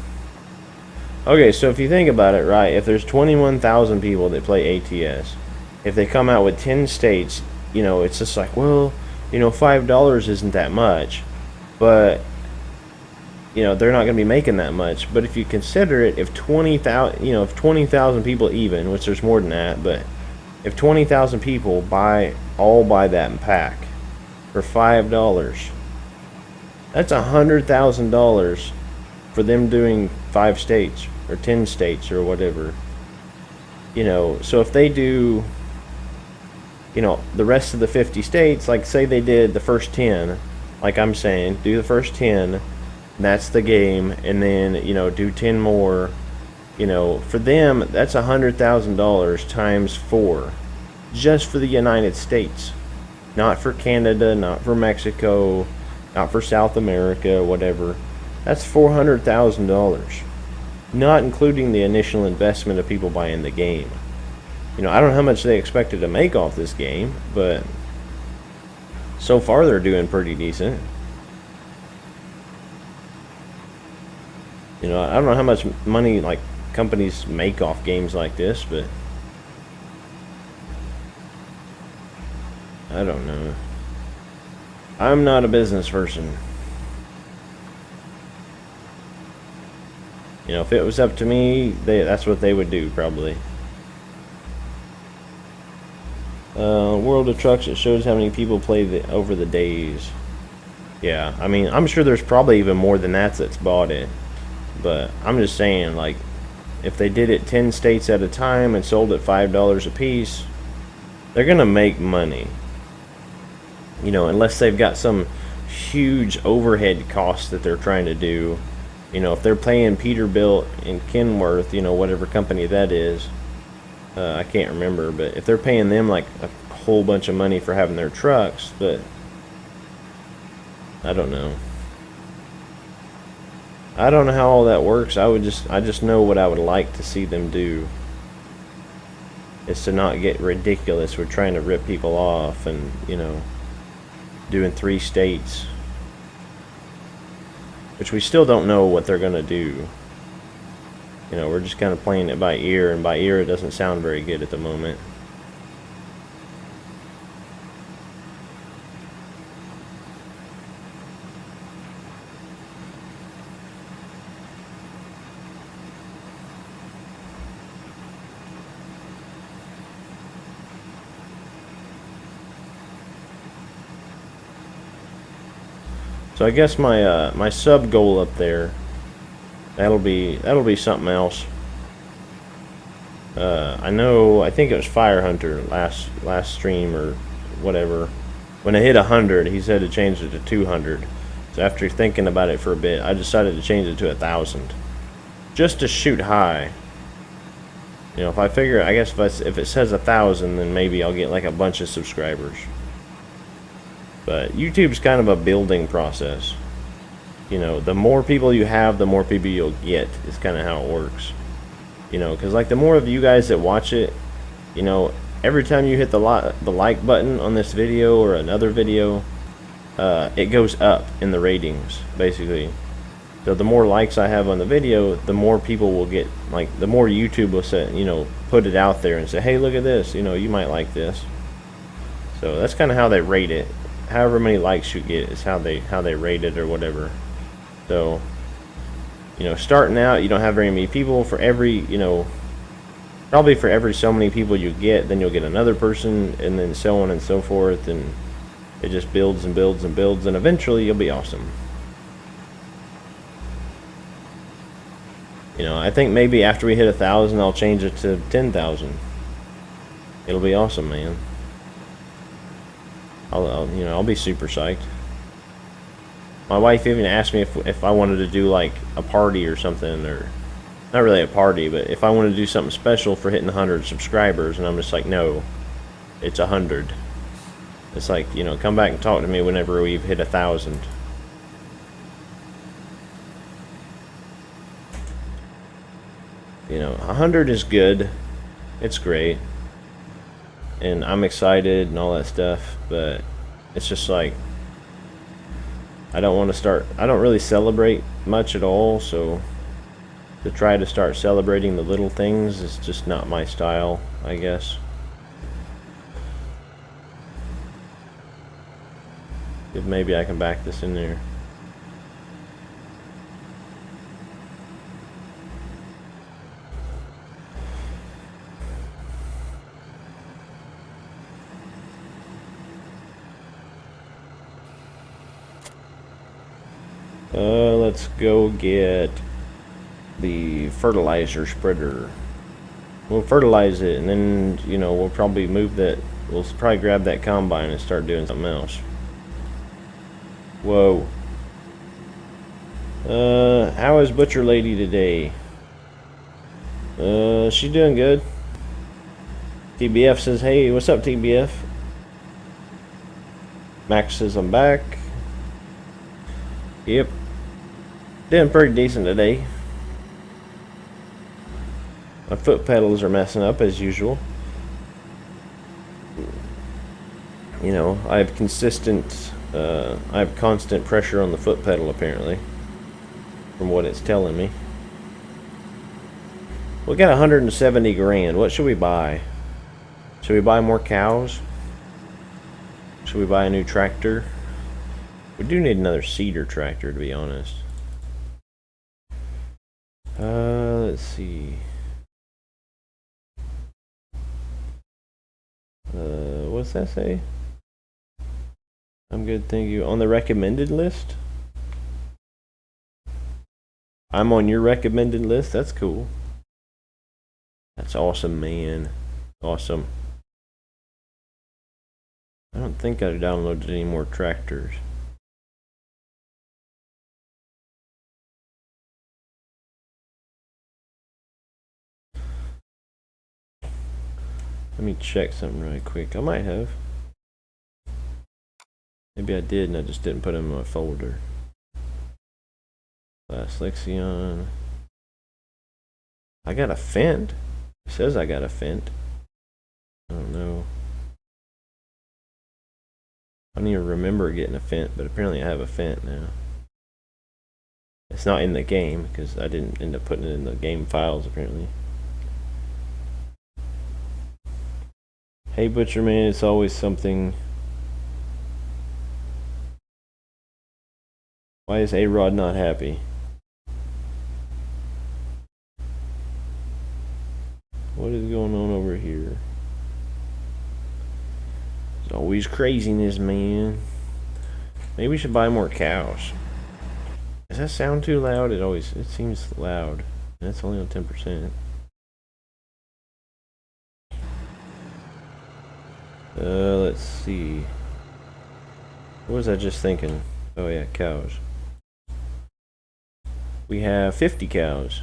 S1: okay, so if you think about it, right, if there's 21,000 people that play ATS, if they come out with 10 states, it's just like, well, $5 isn't that much, but, they're not going to be making that much. But if you consider it, if 20,000 people even, which there's more than that, but if 20,000 people all buy that pack for $5, that's $100,000 for them doing 5 states or 10 states or whatever. So if they do, the rest of the 50 states, like say they did the first 10, like I'm saying, do the first 10, that's the game, and then, do 10 more. For them, that's $100,000 times 4, just for the United States, not for Canada, not for Mexico, not for South America, whatever. That's $400,000, not including the initial investment of people buying the game. You know, I don't know how much they expected to make off this game, but so far they're doing pretty decent. You know, I don't know how much money like companies make off games like this, but I don't know. I'm not a business person. You know, if it was up to me, that's what they would do, probably. World of Trucks, it shows how many people play over the days. Yeah, I mean, I'm sure there's probably even more than that's bought it. But I'm just saying, like, if they did it 10 states at a time and sold it $5 a piece, they're going to make money. You know, unless they've got some huge overhead cost that they're trying to do. You know, if they're paying Peterbilt and Kenworth, you know, whatever company that is, I can't remember, but if they're paying them like a whole bunch of money for having their trucks, but I don't know. I don't know how all that works. I just know what I would like to see them do is to not get ridiculous with trying to rip people off and, you know, doing 3 states, which we still don't know what they're going to do. You know, we're just kind of playing it by ear, and by ear it doesn't sound very good at the moment. So I guess my my sub goal up there, that'll be something else. I think it was Fire Hunter last stream or whatever. When it hit 100, he said to change it to 200. So after thinking about it for a bit, I decided to change it to 1,000, just to shoot high. You know, if I figure, I guess if it says 1,000, then maybe I'll get like a bunch of subscribers. But YouTube's kind of a building process. You know, the more people you have, the more people you'll get, is kind of how it works. You know, because like the more of you guys that watch it, you know, every time you hit the like button on this video or another video, it goes up in the ratings, basically. So the more likes I have on the video, the more people will get, like, the more YouTube will say, you know, put it out there and say, hey, look at this, you know, you might like this. So that's kind of how they rate it. However many likes you get is how they rate it or whatever. So, you know, starting out, you don't have very many people. For every, you know, probably for every so many people you get, then you'll get another person, and then so on and so forth, and it just builds and builds and builds, and eventually you'll be awesome. You know, I think maybe after we hit 1,000, I'll change it to 10,000. It'll be awesome, man. I'll be super psyched. My wife even asked me if I wanted to do like a party or something, or not really a party, but if I wanted to do something special for hitting 100 subscribers, and I'm just like, no, it's 100. It's like, you know, come back and talk to me whenever we've hit 1,000. You know, 100 is good. It's great. And I'm excited and all that stuff, but it's just like, I don't really celebrate much at all, so to try to start celebrating the little things is just not my style, I guess. If maybe I can back this in there. Let's go get the fertilizer spreader. We'll fertilize it, and then, you know, we'll probably move that. We'll probably grab that combine and start doing something else. Whoa. How is Butcher Lady today? She's doing good. TBF says, hey, what's up, TBF? Max says, I'm back. Yep. Doing pretty decent today. My foot pedals are messing up as usual. You know, I have I have constant pressure on the foot pedal apparently, from what it's telling me. We got 170 grand. What should we buy? Should we buy more cows? Should we buy a new tractor? We do need another seeder tractor, to be honest. Let's see. What's that say? I'm good, thank you. On the recommended list? I'm on your recommended list? That's cool. That's awesome, man. Awesome. I don't think I downloaded any more tractors. Let me check something really quick. I might have. Maybe I did and I just didn't put them in my folder. Last Lexion. I got a Fent. It says I got a Fent. I don't know. I don't even remember getting a Fent, but apparently I have a Fent now. It's not in the game because I didn't end up putting it in the game files apparently. Hey Butcher Man, it's always something. Why is A-Rod not happy? What is going on over here? There's always craziness, man. Maybe we should buy more cows. Does that sound too loud? It seems loud. That's only on 10%. Let's see. What was I just thinking? Oh yeah, cows. We have 50 cows.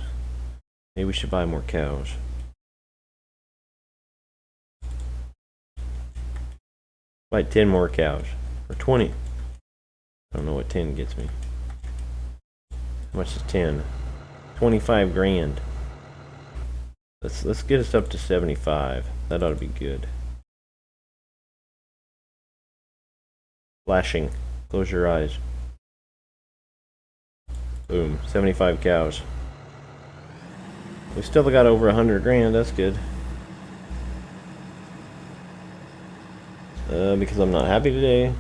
S1: Maybe we should buy more cows. Buy 10 more cows. Or 20. I don't know what 10 gets me. How much is 10? 25 grand. Let's get us up to 75. That ought to be good. Flashing. Close your eyes. Boom. 75 cows. We still got over 100 grand. That's good. Because I'm not happy today.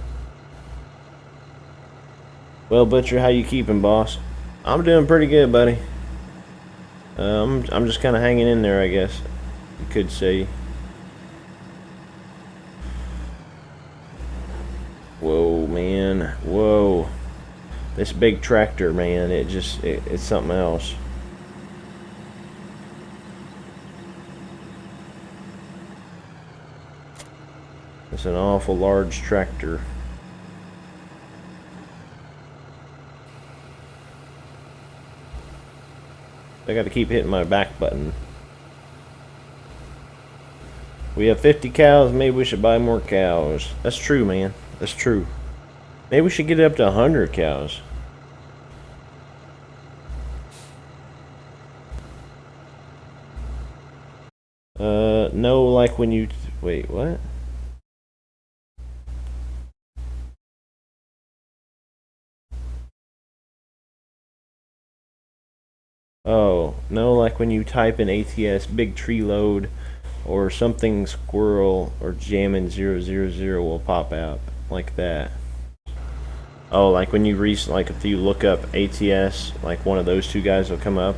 S1: Well, Butcher, how you keeping, boss? I'm doing pretty good, buddy. I'm just kind of hanging in there, I guess you could say. Whoa, man. Whoa. This big tractor, man, it's something else. It's an awful large tractor. I got to keep hitting my back button. We have 50 cows. Maybe we should buy more cows. That's true, man. That's true. Maybe we should get it up to 100 cows. No, like when you... Wait, what? Oh, no, like when you type in ATS big tree load or something squirrel or jamming 000 will pop out like that. Oh, like when you like if you look up ATS, like one of those two guys will come up.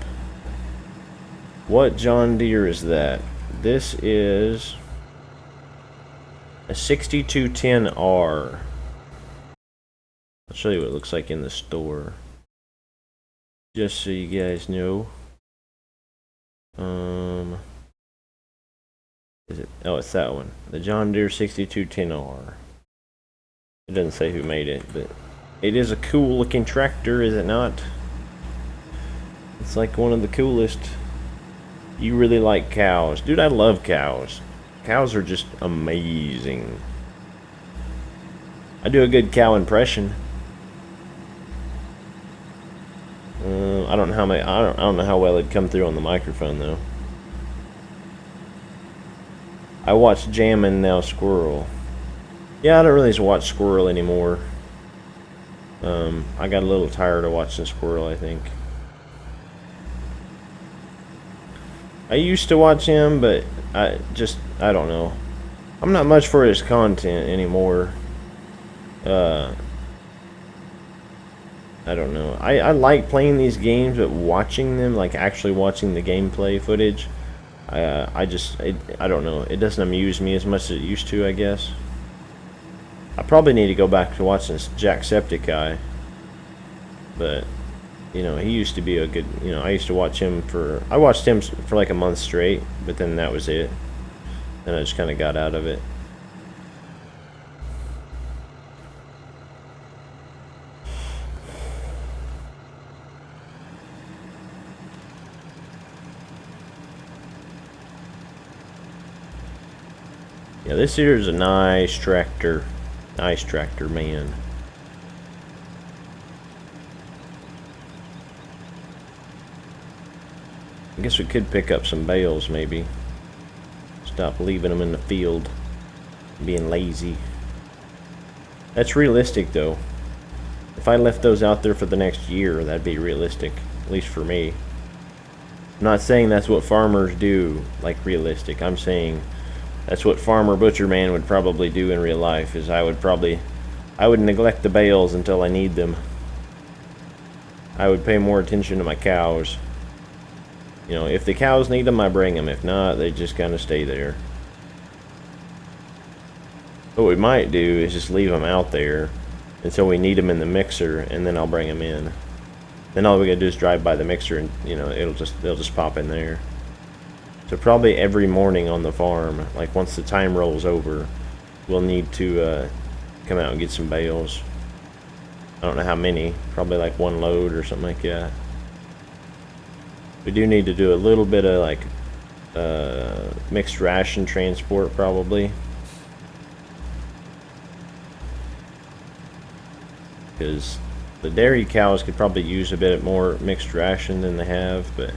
S1: What John Deere is that? This is a 6210R. I'll show you what it looks like in the store. Just so you guys know. Is it? Oh, it's that one. The John Deere 6210R. It doesn't say who made it, but it is a cool looking tractor, is it not? It's like one of the coolest. You really like cows. Dude, I love cows. Cows are just amazing. I do a good cow impression. I don't know how I don't know how well it'd come through on the microphone though. I watched Jammin' Now Squirrel. Yeah, I don't really watch squirrel anymore. I got a little tired of watching squirrel, I think. I used to watch him, but I don't know. I'm not much for his content anymore. I don't know. I like playing these games, but watching them, like actually watching the gameplay footage, I don't know. It doesn't amuse me as much as it used to, I guess. I probably need to go back to watching this Jacksepticeye. But, you know, he used to be a good, you know, I used to watch him for, I watched him for like a month straight, but then that was it. Then I just kind of got out of it. Yeah, this here is a nice tractor. Nice tractor, man. I guess we could pick up some bales, maybe. Stop leaving them in the field. Being lazy. That's realistic, though. If I left those out there for the next year, that'd be realistic. At least for me. I'm not saying that's what farmers do, like realistic. I'm saying that's what Farmer Butcher Man would probably do in real life, is I would neglect the bales until I need them. I would pay more attention to my cows. You know, if the cows need them, I bring them. If not, they just kind of stay there. What we might do is just leave them out there until we need them in the mixer, and then I'll bring them in. Then all we gotta do is drive by the mixer, and you know, they'll just pop in there. So probably every morning on the farm, like once the time rolls over, we'll need to come out and get some bales. I don't know how many, probably like one load or something like that. We do need to do a little bit of like mixed ration transport probably. Because the dairy cows could probably use a bit more mixed ration than they have, but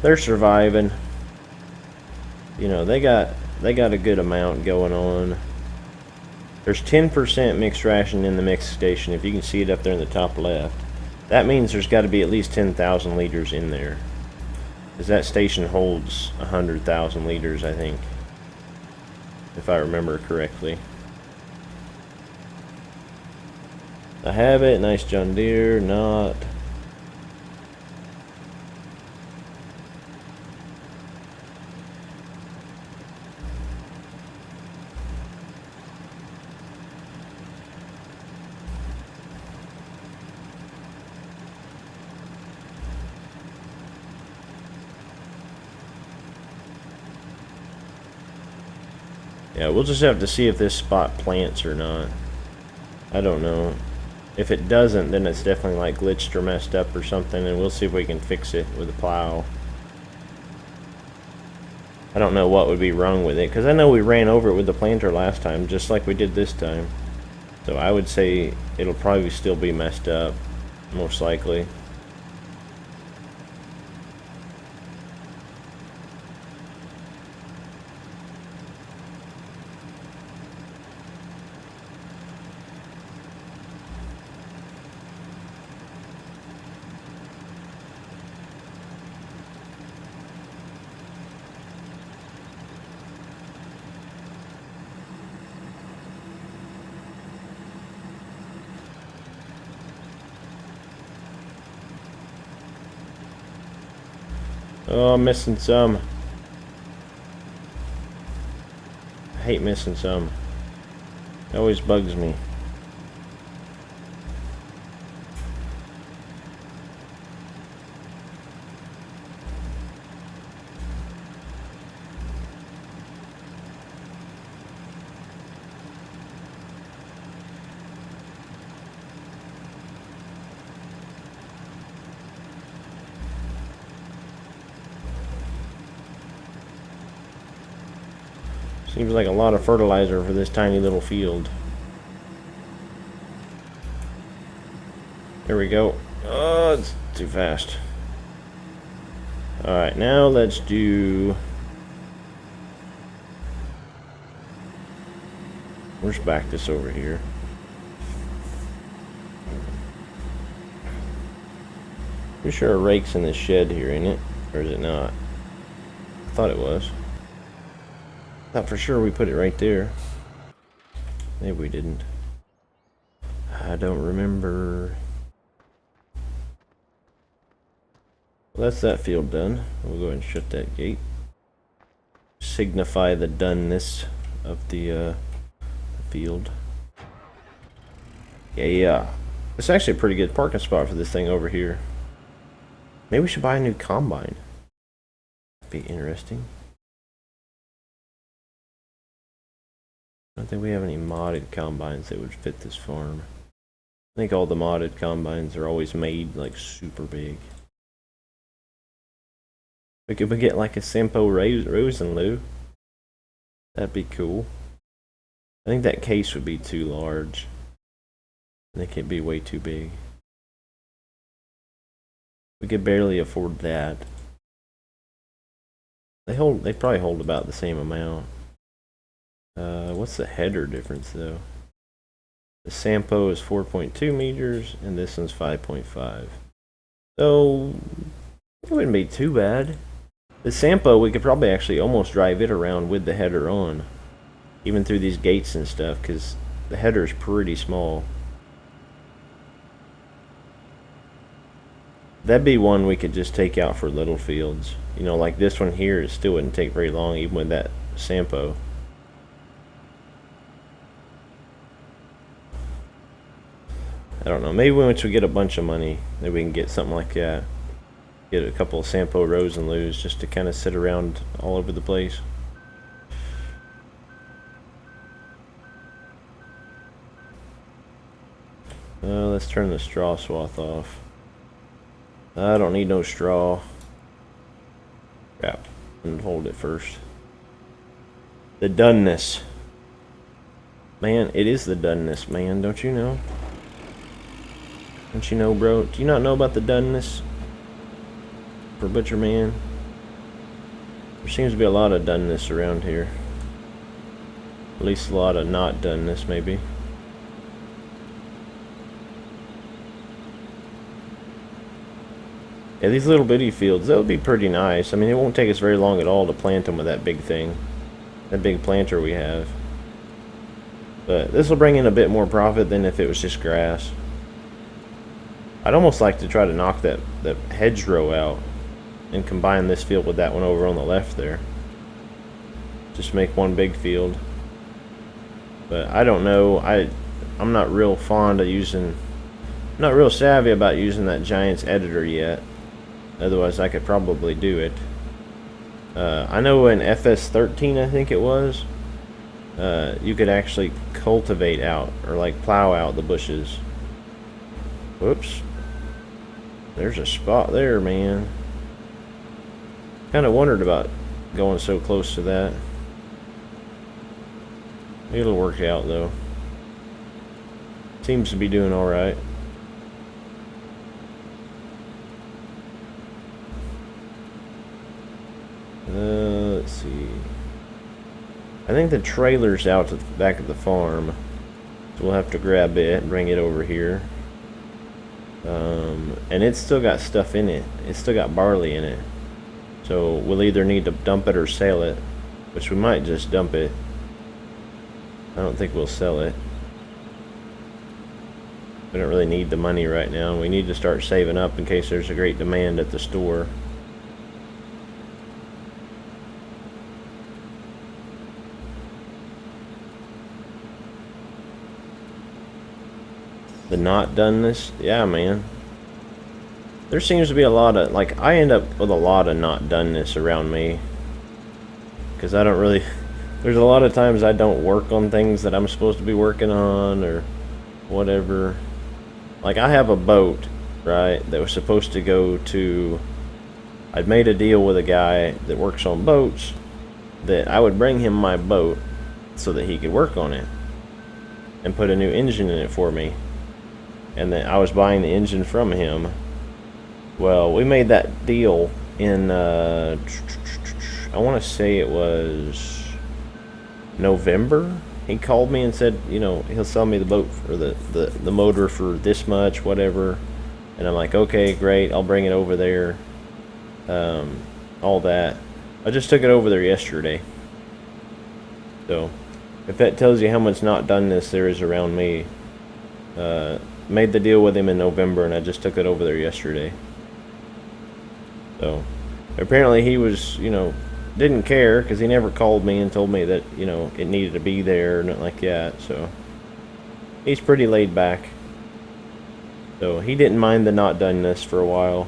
S1: they're surviving. You know, they got a good amount going on. There's 10% mixed ration in the mix station. If you can see it up there in the top left, that means there's got to be at least 10,000 liters in there. Because that station holds 100,000 liters, I think, if I remember correctly. I have it. Nice John Deere. Not. Yeah, we'll just have to see if this spot plants or not. I don't know. If it doesn't, then it's definitely like glitched or messed up or something, and we'll see if we can fix it with a plow. I don't know what would be wrong with it, because I know we ran over it with the planter last time, just like we did this time. So I would say it'll probably still be messed up, most likely. Oh, I'm missing some. I hate missing some. It always bugs me. Seems like a lot of fertilizer for this tiny little field. There we go. Oh, it's too fast. Alright, now let's do... Let's back this over here. Pretty sure a rake's in the shed here, ain't it? Or is it not? I thought it was. Thought for sure we put it right there. Maybe we didn't. I don't remember. Well, that's that field done. We'll go ahead and shut that gate. Signify the doneness of the field. Yeah. It's actually a pretty good parking spot for this thing over here. Maybe we should buy a new combine. That'd be interesting. I don't think we have any modded combines that would fit this farm. I think all the modded combines are always made like super big. We could get like a Sampo Rosenloo. That'd be cool. I think that case would be too large. I think it'd be way too big. We could barely afford that. They probably hold about the same amount. What's the header difference though? The Sampo is 4.2 meters and this one's 5.5. So it wouldn't be too bad. The Sampo, we could probably actually almost drive it around with the header on, even through these gates and stuff, because the header is pretty small. That'd be one we could just take out for little fields. You know, like this one here, it still wouldn't take very long, even with that Sampo. I don't know, maybe once we get a bunch of money, maybe we can get something like that. Get a couple of Sampo Rosenloos just to kind of sit around all over the place. Let's turn the straw swath off. I don't need no straw. Crap. And hold it first. The doneness. Man, it is the doneness, man. Don't you know? Don't you know, bro? Do you not know about the doneness? For Butcher Man. There seems to be a lot of doneness around here. At least a lot of not doneness, maybe. Yeah, these little bitty fields, that would be pretty nice. I mean, it won't take us very long at all to plant them with that big thing. That big planter we have. But this will bring in a bit more profit than if it was just grass. I'd almost like to try to knock that hedgerow out and combine this field with that one over on the left there. Just make one big field. But I don't know. I'm not real fond of using, not real savvy about using that Giants editor yet. Otherwise I could probably do it. I know in FS13 I think it was, you could actually cultivate out or like plow out the bushes. Whoops. There's a spot there, man. Kind of wondered about going so close to that. It'll work out though. Seems to be doing alright. Let's see. I think the trailer's out to the back of the farm. So we'll have to grab it and bring it over here. And it's still got stuff in it. It's still got barley in it. So we'll either need to dump it or sell it. Which we might just dump it. I don't think we'll sell it. We don't really need the money right now. We need to start saving up in case there's a great demand at the store. The not doneness, yeah, man. There seems to be a lot of, like, I end up with a lot of not doneness around me. Because I don't really, there's a lot of times I don't work on things that I'm supposed to be working on or whatever. Like, I have a boat, right, that was supposed to go to, I'd made a deal with a guy that works on boats that I would bring him my boat so that he could work on it and put a new engine in it for me. And then I was buying the engine from him. Well, we made that deal in, I want to say it was November he called me and said, you know, he'll sell me the boat for the motor for this much, whatever. And I'm like, okay, great, I'll bring it over there. All that. I just took it over there yesterday. So, if that tells you how much not doneness there is around me, made the deal with him in November, and I just took it over there yesterday. So, apparently he was, you know, didn't care, because he never called me and told me that, you know, it needed to be there or nothing like that. So, he's pretty laid back. So, he didn't mind the not doneness for a while.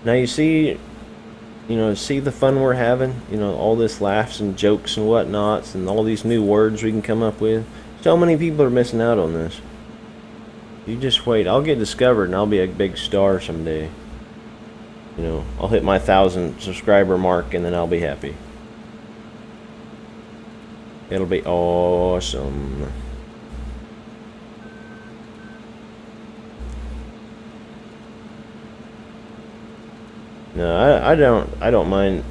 S1: Now you see, you know, see the fun we're having, you know, all this laughs and jokes and whatnots and all these new words we can come up with. So many people are missing out on this. You just wait. I'll get discovered and I'll be a big star someday. You know, I'll hit my 1,000 subscriber mark and then I'll be happy. It'll be awesome. No, I don't mind.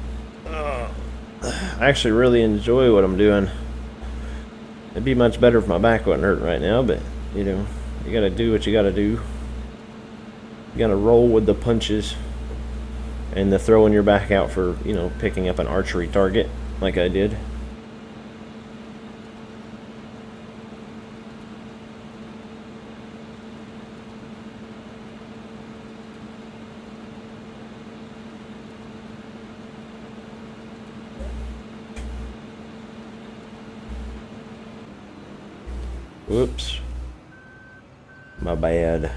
S1: I actually really enjoy what I'm doing. It'd be much better if my back wasn't hurting right now, but, you know, you gotta do what you gotta do. You gotta roll with the punches. And the throwing your back out for, you know, picking up an archery target, like I did. Whoops. My bad.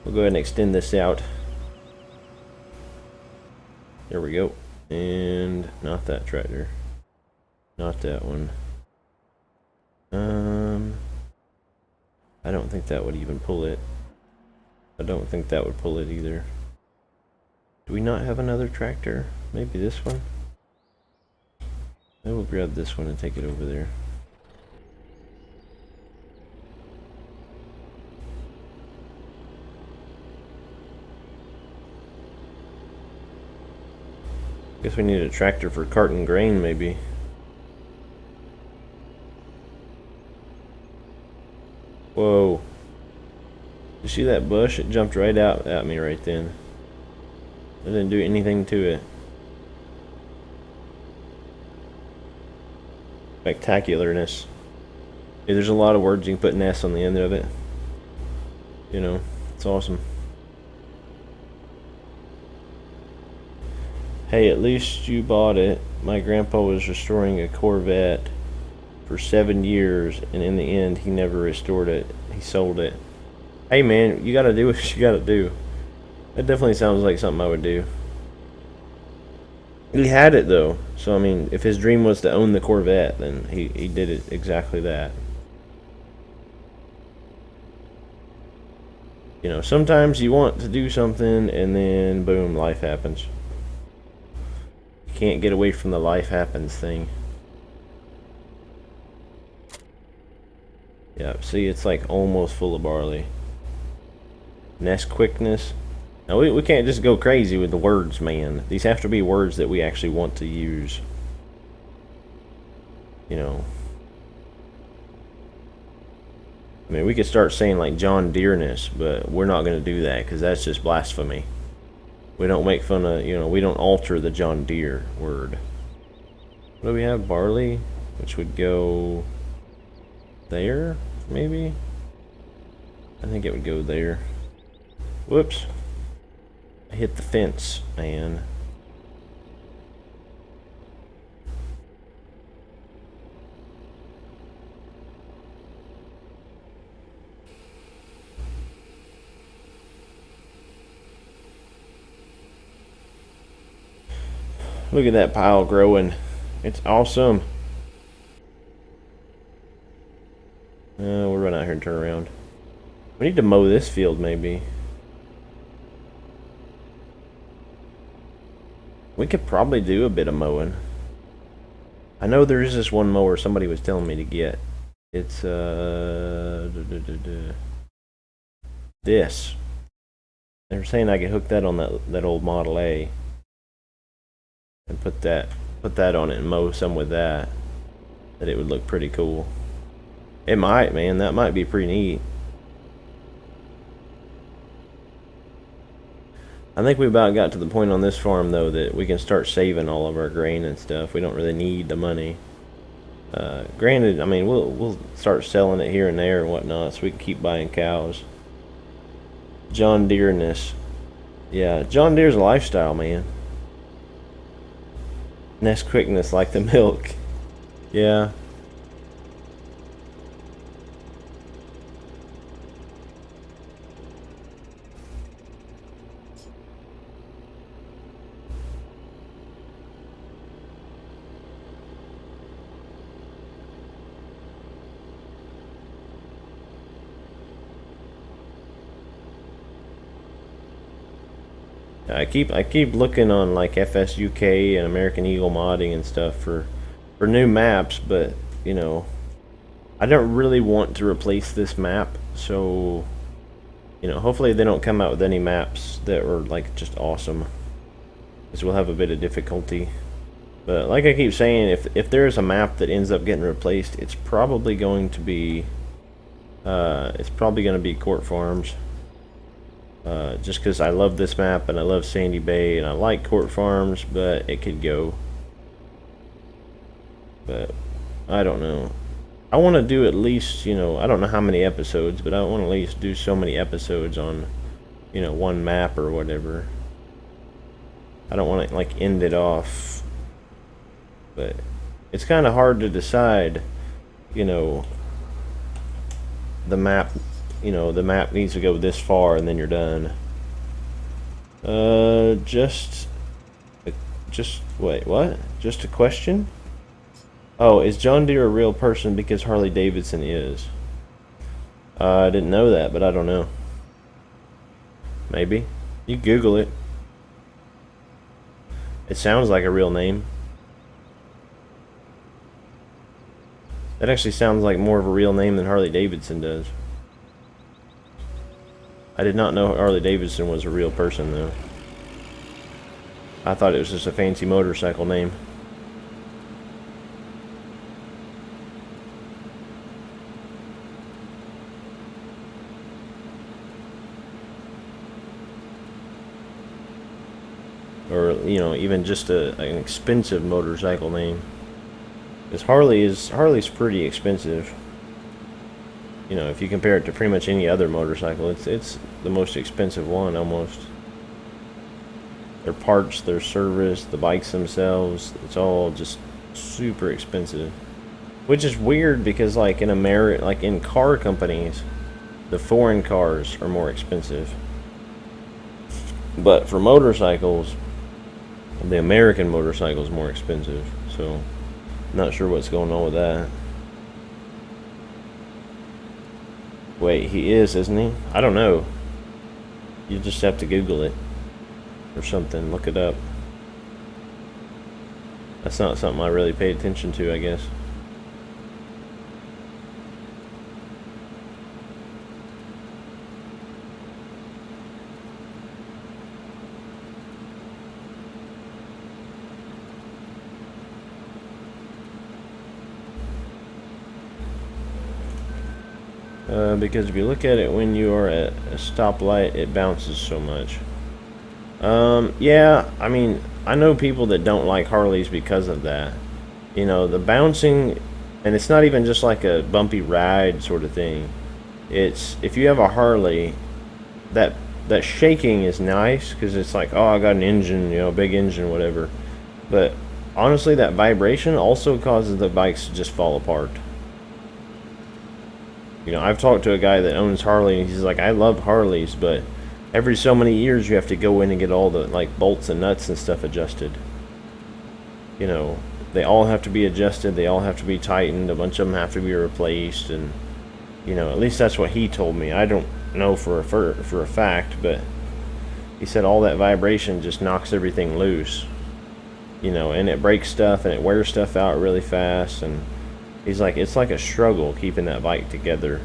S1: We'll go ahead and extend this out. There we go. And not that tractor. Not that one. I don't think that would even pull it. I don't think that would pull it either. Do we not have another tractor? Maybe this one? I will grab this one and take it over there. Guess we need a tractor for carting grain, maybe. Whoa. You see that bush? It jumped right out at me right then. I didn't do anything to it. Spectacularness. Yeah, there's a lot of words you can put "ness" on the end of it. You know, it's awesome. Hey, at least you bought it. My grandpa was restoring a Corvette for 7 years, and in the end, he never restored it. He sold it. Hey, man, you gotta do what you gotta do. That definitely sounds like something I would do. He had it, though. So, I mean, if his dream was to own the Corvette, then he did it exactly that. You know, sometimes you want to do something, and then, boom, life happens. You can't get away from the life happens thing. Yeah, see, it's like almost full of barley. Nest quickness. Now, we can't just go crazy with the words, man. These have to be words that we actually want to use. You know. I mean, we could start saying like John Deere-ness, but we're not going to do that because that's just blasphemy. We don't make fun of, you know, we don't alter the John Deere word. What do we have? Barley, which would go there, maybe? I think it would go there. Whoops. I hit the fence, man. Look at that pile growing. It's awesome. We'll run out here and turn around. We need to mow this field, maybe. We could probably do a bit of mowing. I know there is this one mower somebody was telling me to get. It's this. They're saying I could hook that on that old Model A and put that on it and mow some with that. That it would look pretty cool. It might, man. That might be pretty neat. I think we about got to the point on this farm though that we can start saving all of our grain and stuff. We don't really need the money. Granted, I mean we'll start selling it here and there and whatnot, so we can keep buying cows. John Deere-ness. Yeah, John Deere's a lifestyle, man. Nest quickness like the milk. Yeah. I keep looking on like FSUK and American Eagle modding and stuff for new maps, but you know, I don't really want to replace this map, so you know, hopefully they don't come out with any maps that are like just awesome, because we'll have a bit of difficulty. But like I keep saying, if there is a map that ends up getting replaced, it's probably going to be Court Farms. Just because I love this map and I love Sandy Bay and I like Court Farms, but it could go. But I don't know. I want to do at least, you know, I don't know how many episodes, but I want to at least do so many episodes on, you know, one map or whatever. I don't want to like end it off, but it's kind of hard to decide, you know, the map. You know, the map needs to go this far and then you're done. Just wait, what? Just a question? Oh, is John Deere a real person because Harley Davidson is? I didn't know that, but I don't know. Maybe. You Google it. It sounds like a real name. That actually sounds like more of a real name than Harley Davidson does. I did not know Harley Davidson was a real person, though. I thought it was just a fancy motorcycle name. Or, you know, even just an expensive motorcycle name. Because Harley's pretty expensive. You know, if you compare it to pretty much any other motorcycle, it's the most expensive one almost. Their parts, their service, the bikes themselves, it's all just super expensive. Which is weird because like in America, like in car companies, the foreign cars are more expensive. But for motorcycles, the American motorcycle is more expensive. So, not sure what's going on with that. Wait, he is, isn't he? I don't know. You just have to Google it. Or something. Look it up. That's not something I really pay attention to, I guess. Because if you look at it when you are at a stoplight, it bounces so much. Yeah, I mean, I know people that don't like Harleys because of that. You know, the bouncing, and it's not even just like a bumpy ride sort of thing. It's, if you have a Harley, that shaking is nice, because it's like, oh, I got an engine, you know, big engine, whatever. But honestly, that vibration also causes the bikes to just fall apart. You know, I've talked to a guy that owns Harley, and he's like, I love Harleys, but every so many years you have to go in and get all the like bolts and nuts and stuff adjusted. You know, they all have to be adjusted, they all have to be tightened, a bunch of them have to be replaced, and you know, at least that's what he told me. I don't know for a fact, but he said all that vibration just knocks everything loose. You know, and it breaks stuff and it wears stuff out really fast, and He's like, it's like a struggle keeping that bike together.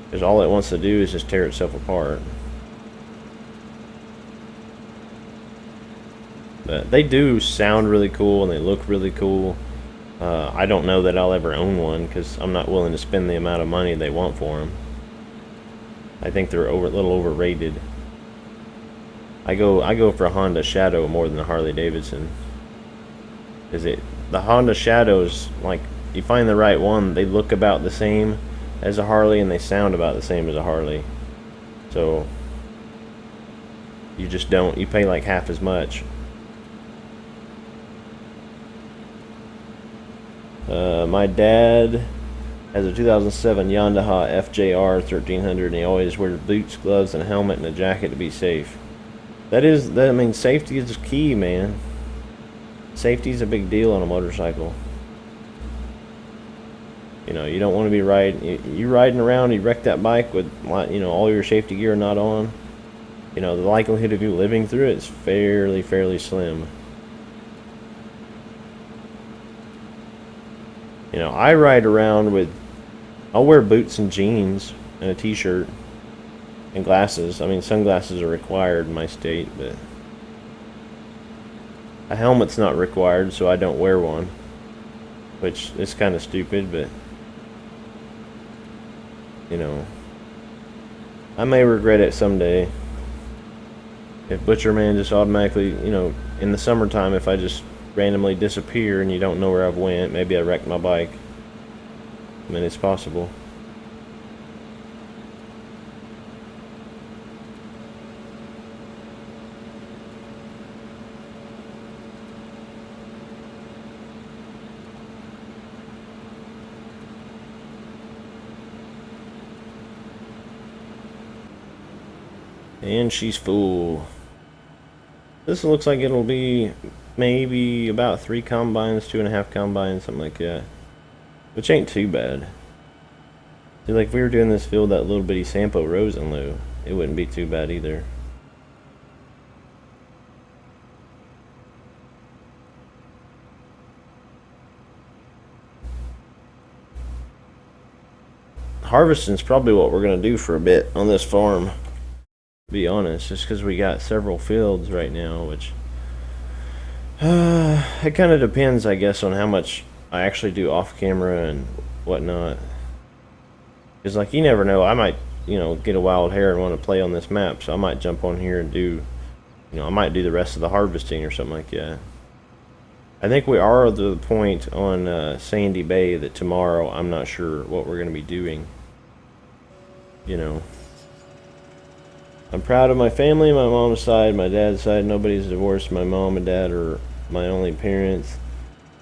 S1: Because all it wants to do is just tear itself apart. But they do sound really cool and they look really cool. I don't know that I'll ever own one because I'm not willing to spend the amount of money they want for them. I think they're a little overrated. I go for a Honda Shadow more than a Harley Davidson. The Honda Shadows, like, you find the right one, they look about the same as a Harley and they sound about the same as a Harley. So you pay like half as much. My dad has a 2007 Yamaha FJR 1300 and he always wears boots, gloves, and a helmet and a jacket to be safe. I mean, safety is key, man. Safety is a big deal on a motorcycle. You know, you don't want to be you riding around, you wreck that bike with, you know, all your safety gear not on. You know, the likelihood of you living through it is fairly slim. You know, I ride around with, I'll wear boots and jeans and a t-shirt and glasses. I mean, sunglasses are required in my state, but a helmet's not required, so I don't wear one, which is kind of stupid, but you know, I may regret it someday. If Butcher Man just automatically, you know, in the summertime, if I just randomly disappear and you don't know where I've went, maybe I wrecked my bike. I mean, it's possible. And she's full. This looks like it'll be maybe about 3 combines, 2.5 combines, something like that. Which ain't too bad. See, like if we were doing this field, that little bitty Sampo Rosenloo, it wouldn't be too bad either. Harvesting's probably what we're gonna do for a bit on this farm, to be honest, just because we got several fields right now, which it kind of depends, I guess, on how much I actually do off camera and whatnot. Because, like, you never know, I might, you know, get a wild hair and want to play on this map, so I might jump on here and do, you know, I might do the rest of the harvesting or something like that. I think we are at the point on Sandy Bay that tomorrow I'm not sure what we're going to be doing. You know, I'm proud of my family, my mom's side, my dad's side. Nobody's divorced. My mom and dad are my only parents.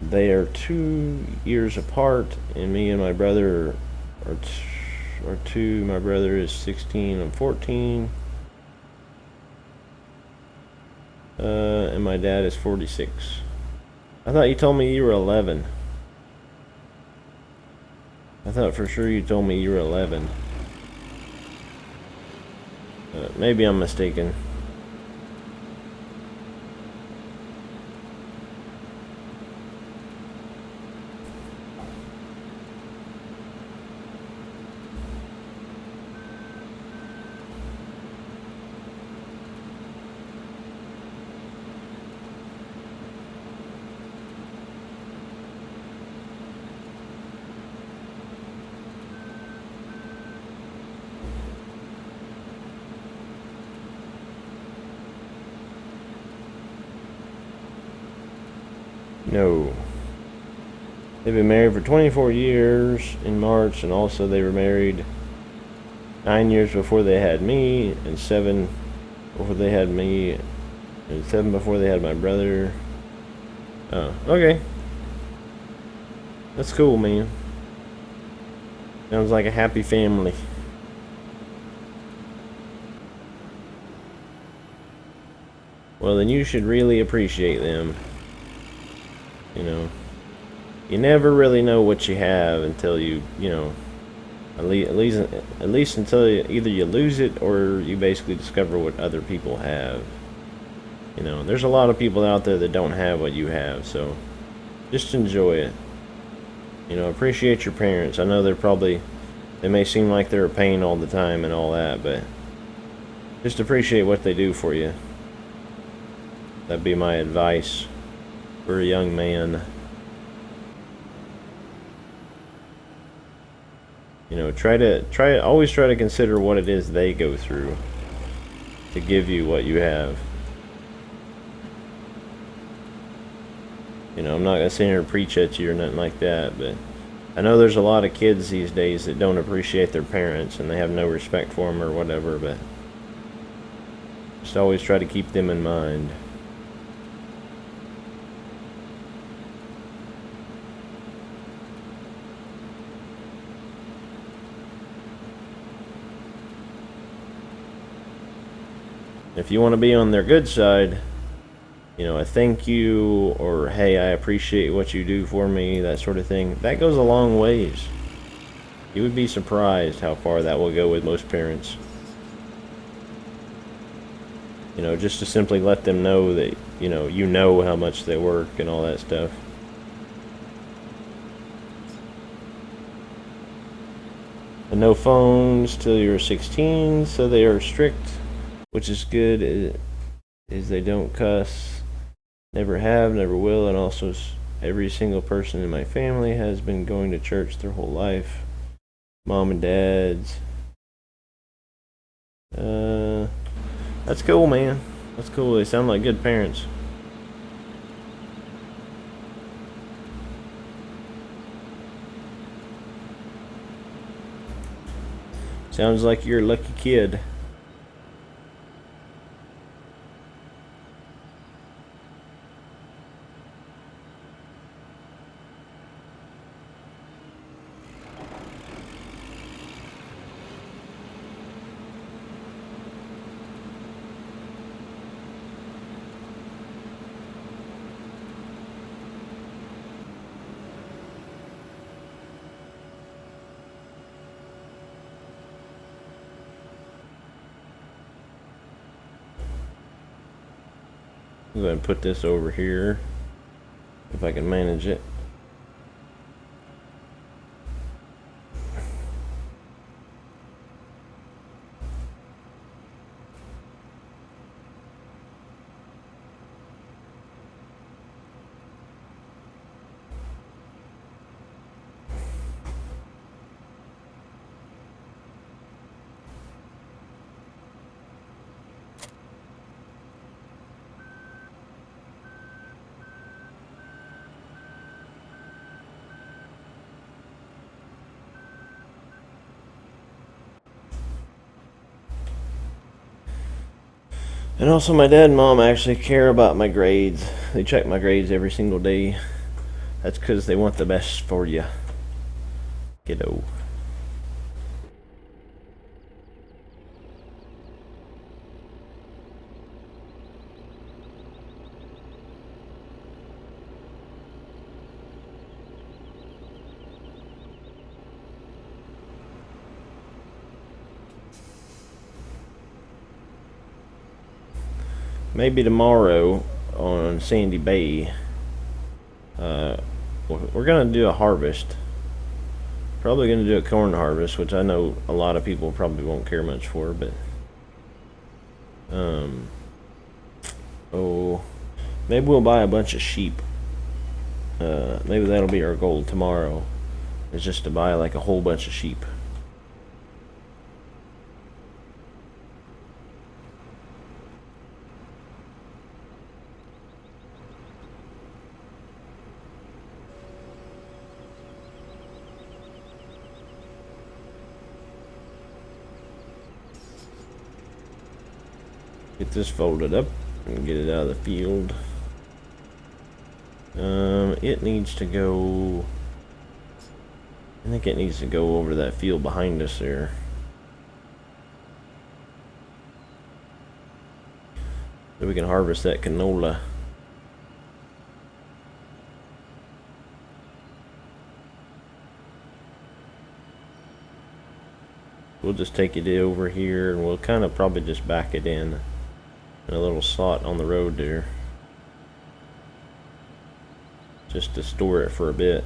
S1: They are 2 years apart, and me and my brother are 2. My brother is 16, I'm 14. And my dad is 46. I thought you told me you were 11. I thought for sure you told me you were 11. Maybe I'm mistaken. No. They've been married for 24 years in March, and also they were married 9 years before they had me, and 7 before they had me, and 7 before they had my brother. Oh, okay. That's cool, man. Sounds like a happy family. Well, then you should really appreciate them. You know, you never really know what you have until you know, at least until either you lose it or you basically discover what other people have. You know, there's a lot of people out there that don't have what you have, so just enjoy it. You know, appreciate your parents. I know they may seem like they're a pain all the time and all that, but just appreciate what they do for you. That'd be my advice for a young man. You know, always try to consider what it is they go through to give you what you have. You know, I'm not gonna sit here and preach at you or nothing like that, but I know there's a lot of kids these days that don't appreciate their parents and they have no respect for them or whatever, but just always try to keep them in mind. If you want to be on their good side, you know, a thank you or hey, I appreciate what you do for me, that sort of thing, that goes a long ways. You would be surprised how far that will go with most parents. You know, just to simply let them know that, you know how much they work and all that stuff. And no phones till you're 16, so they are strict, which is good, is they don't cuss, never have, never will, and also every single person in my family has been going to church their whole life. Mom and dad's. That's cool, man. That's cool. They sound like good parents. Sounds like you're a lucky kid. I'm going to put this over here if I can manage it. And also my dad and mom actually care about my grades. They check my grades every single day. That's because they want the best for you, kiddo. Maybe tomorrow on Sandy Bay, we're gonna do a harvest. Probably gonna do a corn harvest, which I know a lot of people probably won't care much for, but maybe we'll buy a bunch of sheep. Maybe that'll be our goal tomorrow, is just to buy like a whole bunch of sheep. Get this folded up and get it out of the field. It needs to go, I think it needs to go over that field behind us there. So we can harvest that canola. We'll just take it over here and we'll kind of probably just back it in a little slot on the road there. just to store it for a bit.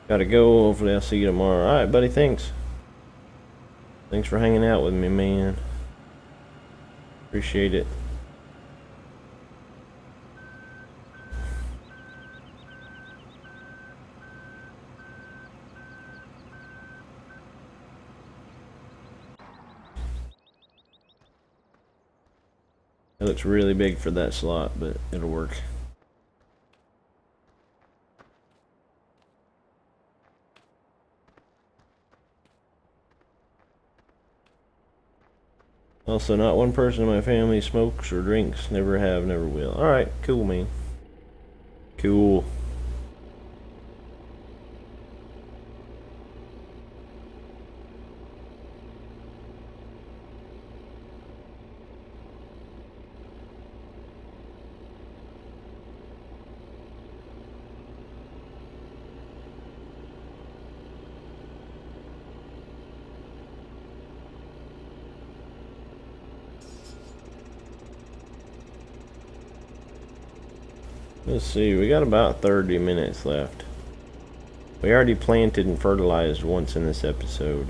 S1: Gotta go. Hopefully I'll see you tomorrow. Alright, buddy, thanks. Thanks for hanging out with me, man. Appreciate it. It looks really big for that slot, but it'll work. Also, not one person in my family smokes or drinks. Never have, never will. Alright, cool, man. Cool. Let's see, we got about 30 minutes left. We already planted and fertilized once in this episode.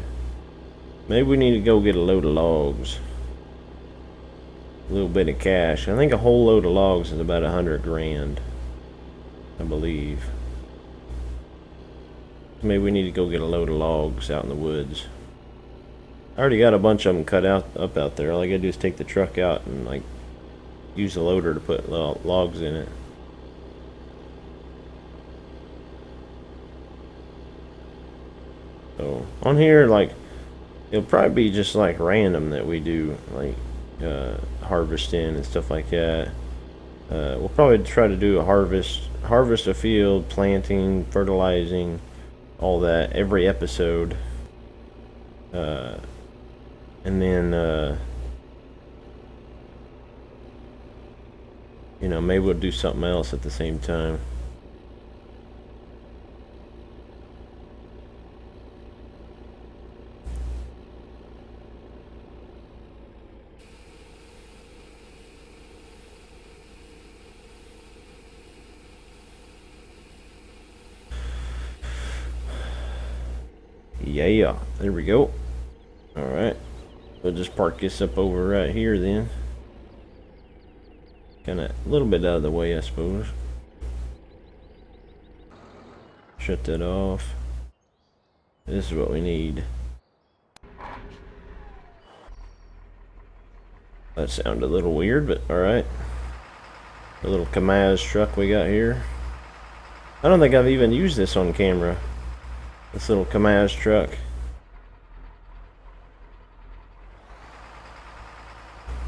S1: Maybe we need to go get a load of logs. A little bit of cash. I think a whole load of logs is about 100 grand. I believe. Maybe we need to go get a load of logs out in the woods. I already got a bunch of them cut up out there. All I gotta do is take the truck out and like use the loader to put logs in it. So on here, like, it'll probably be just like random that we do like harvesting and stuff like that. We'll probably try to do a harvest a field, planting, fertilizing, all that every episode. And then you know, maybe we'll do something else at the same time. Yeah, there we go. Alright, we'll just park this up over right here then. Kind of a little bit out of the way, I suppose. Shut that off. This is what we need. That sounded a little weird, but alright. The little Kamaz truck we got here. I don't think I've even used this on camera. This little Kamaz truck.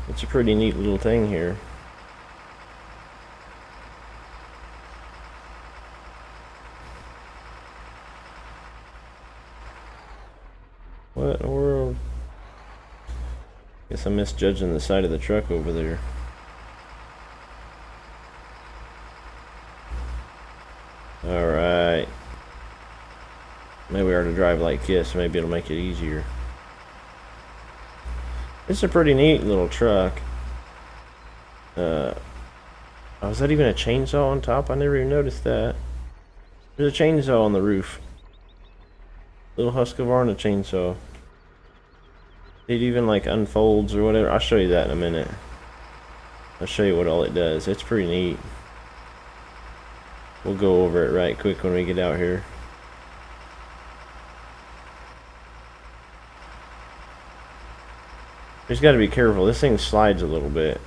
S1: It's a pretty neat little thing here. What in the world? Guess I'm misjudging the side of the truck over there. Alright. Maybe we are to drive like this, maybe it'll make it easier. It's a pretty neat little truck. Oh, is that even a chainsaw on top? I never even noticed that. There's a chainsaw on the roof. Little Husqvarna chainsaw. It even like unfolds or whatever. I'll show you that in a minute. I'll show you what all it does. It's pretty neat. We'll go over it right quick when we get out here. Just got to be careful. This thing slides a little bit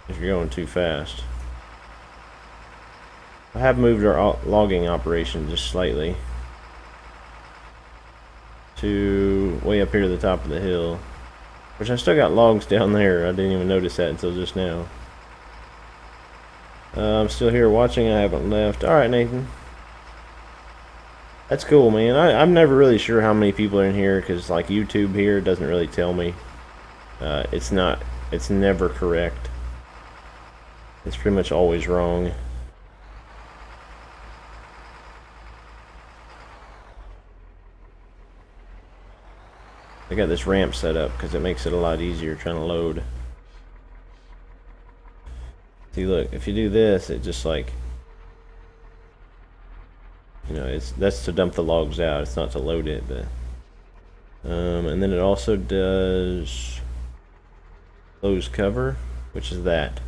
S1: if you're going too fast. I have moved our logging operation just slightly to way up here to the top of the hill, which I still got logs down there. I didn't even notice that until just now. I'm still here watching. I haven't left. Alright, Nathan. That's cool, man. I'm never really sure how many people are in here because like YouTube here doesn't really tell me. It's never correct. It's pretty much always wrong. I got this ramp set up because it makes it a lot easier trying to load. See, look, if you do this, it just like, you know, that's to dump the logs out. It's not to load it, but and then it also does close cover, which is that.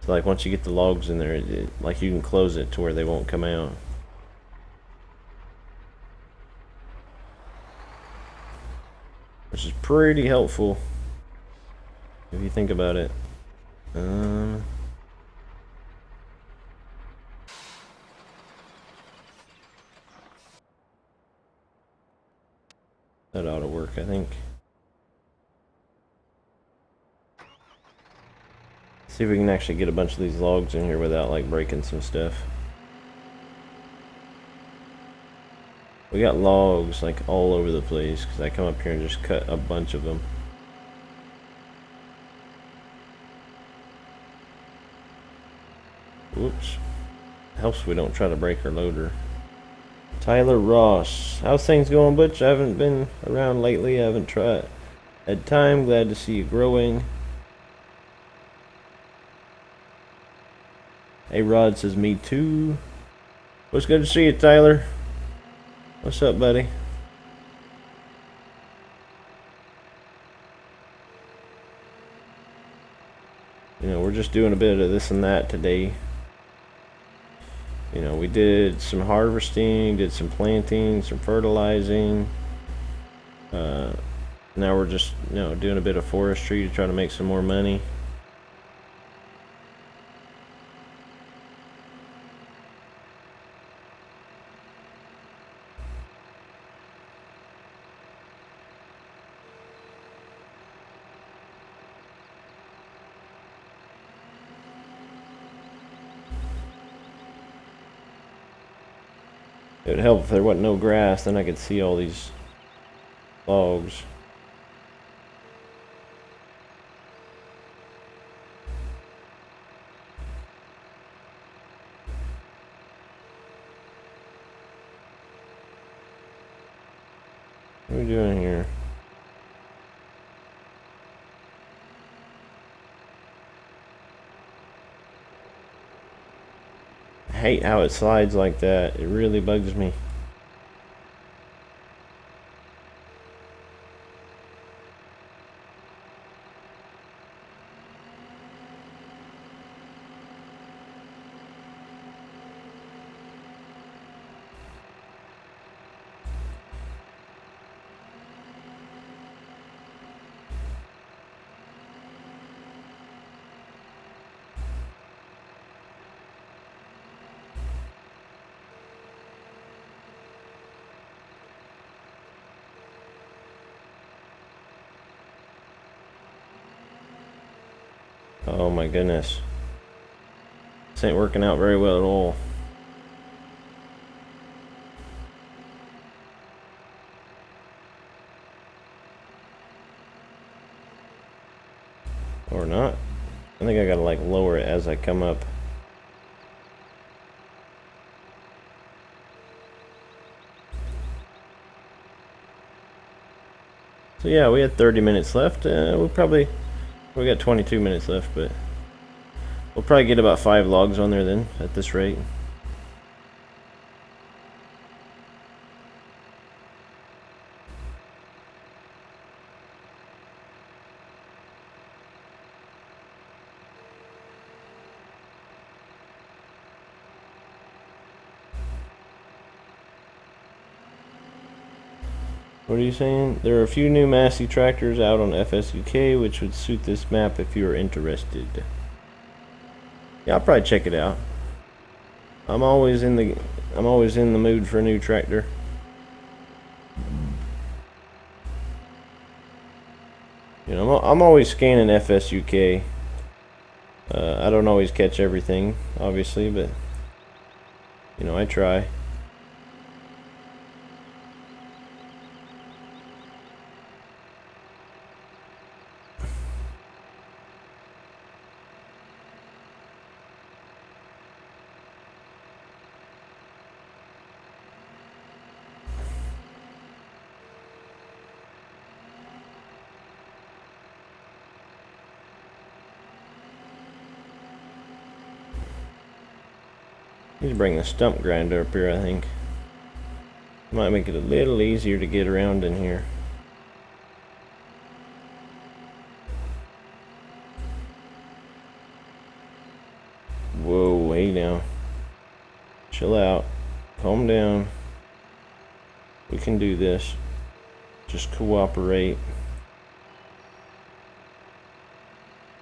S1: So like once you get the logs in there, like you can close it to where they won't come out. Which is pretty helpful if you think about it. That ought to work, I think. See if we can actually get a bunch of these logs in here without like breaking some stuff. We got logs like all over the place because I come up here and just cut a bunch of them. Whoops. Helps we don't try to break our loader. Tyler Ross. How's things going, Butch? I haven't been around lately. I haven't had time. Glad to see you growing. Hey, Rod says me too. What's good to see you, Tyler? What's up, buddy? You know, we're just doing a bit of this and that today. You know, we did some harvesting, did some planting, some fertilizing. Now we're just, you know, doing a bit of forestry to try to make some more money. It would help if there wasn't no grass, then I could see all these logs. What are we doing here? I hate how it slides like that. It really bugs me. Oh my goodness. This ain't working out very well at all. Or not. I think I gotta like lower it as I come up. So yeah, we had 30 minutes left. We got 22 minutes left, but we'll probably get about 5 logs on there then, at this rate. What are you saying? There are a few new Massey tractors out on FSUK, which would suit this map if you are interested. Yeah, I'll probably check it out. I'm always in the mood for a new tractor. You know, I'm always scanning FSUK. I don't always catch everything, obviously, but you know, I try. Need to bring the stump grinder up here, I think. Might make it a little easier to get around in here. Whoa, hey now. Chill out. Calm down. We can do this. Just cooperate.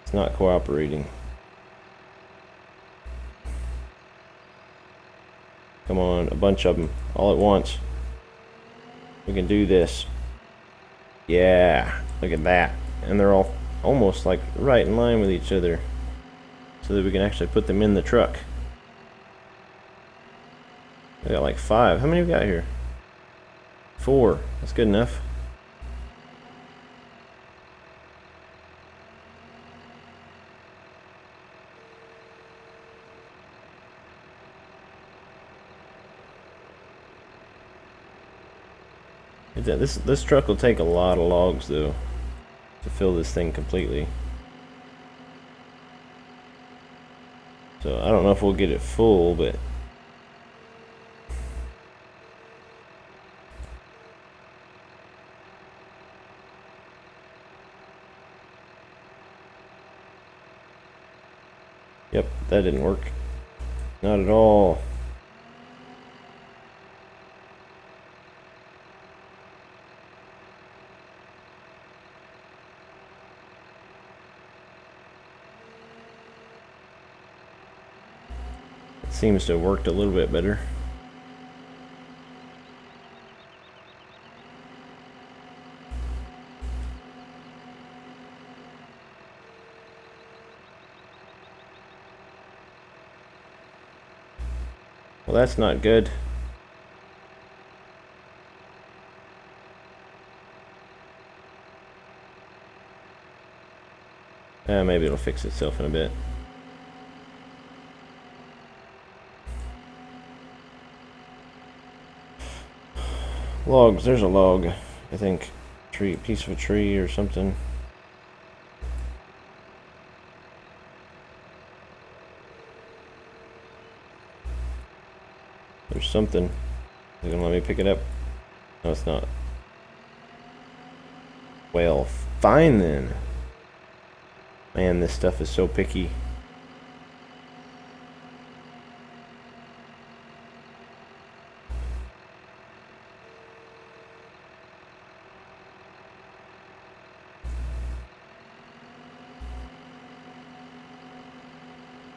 S1: It's not cooperating. Come on, a bunch of them, all at once. We can do this. Yeah, look at that. And they're all almost like right in line with each other, so that we can actually put them in the truck. I got like 5. How many we got here? 4. That's good enough. This truck will take a lot of logs though to fill this thing completely. So I don't know if we'll get it full, but yep, that didn't work. Not at all. Seems to have worked a little bit better. Well, that's not good. Maybe it'll fix itself in a bit. Logs, there's a log, I think. Piece of a tree or something. There's something. They're gonna let me pick it up. No, it's not. Well, fine then. Man, this stuff is so picky.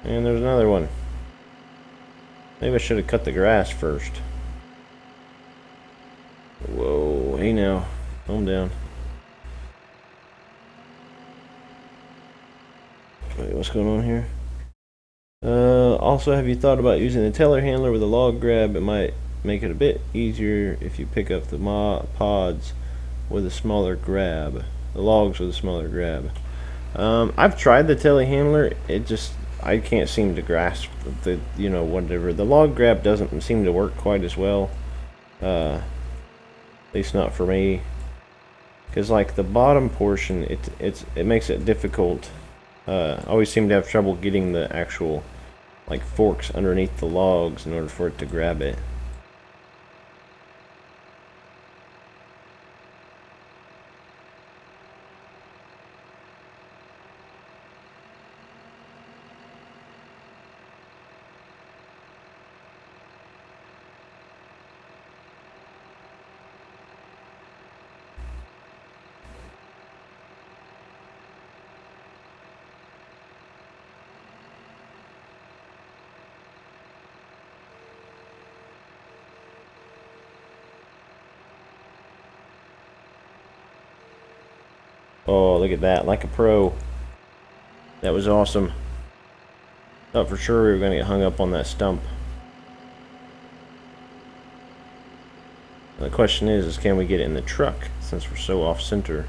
S1: And there's another one. Maybe I should have cut the grass first. Whoa, hey now. Calm down. Wait, what's going on here? Also, have you thought about using the telehandler with a log grab? It might make it a bit easier if you pick up the pods with a smaller grab. The logs with a smaller grab. I've tried the telehandler. It just... I can't seem to grasp the, you know, whatever. The log grab doesn't seem to work quite as well. At least not for me. Because like the bottom portion, it makes it difficult. I always seem to have trouble getting the actual like forks underneath the logs in order for it to grab it. Oh, look at that, like a pro. That was awesome. Thought for sure we were going to get hung up on that stump. The question is can we get it in the truck since we're so off center?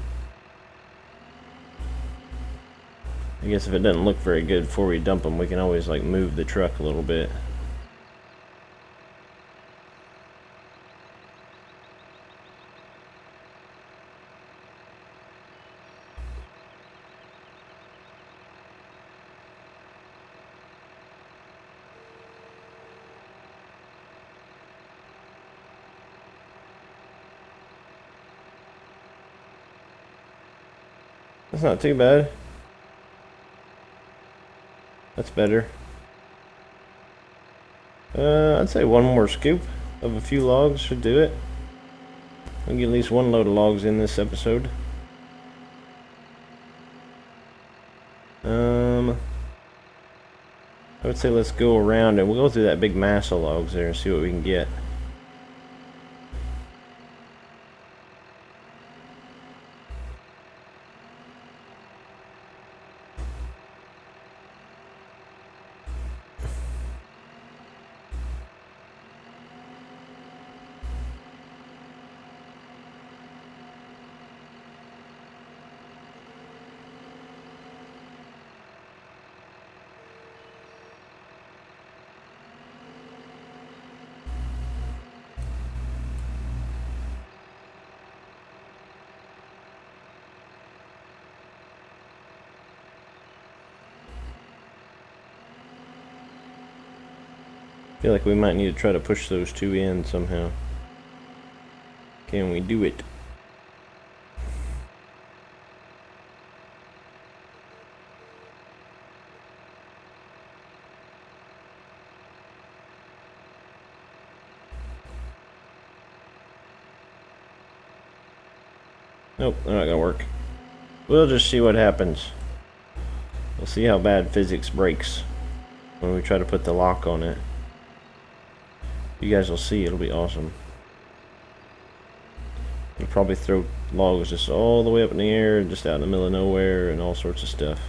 S1: I guess if it doesn't look very good before we dump them, we can always like move the truck a little bit. That's not too bad. That's better. I'd say one more scoop of a few logs should do it. I'll get at least one load of logs in this episode. I would say let's go around and we'll go through that big mass of logs there and see what we can get. I feel like we might need to try to push those two in somehow. Can we do it? Nope, they're not gonna work. We'll just see what happens. We'll see how bad physics breaks when we try to put the lock on it. You guys will see, it'll be awesome. You'll probably throw logs just all the way up in the air and just out in the middle of nowhere and all sorts of stuff.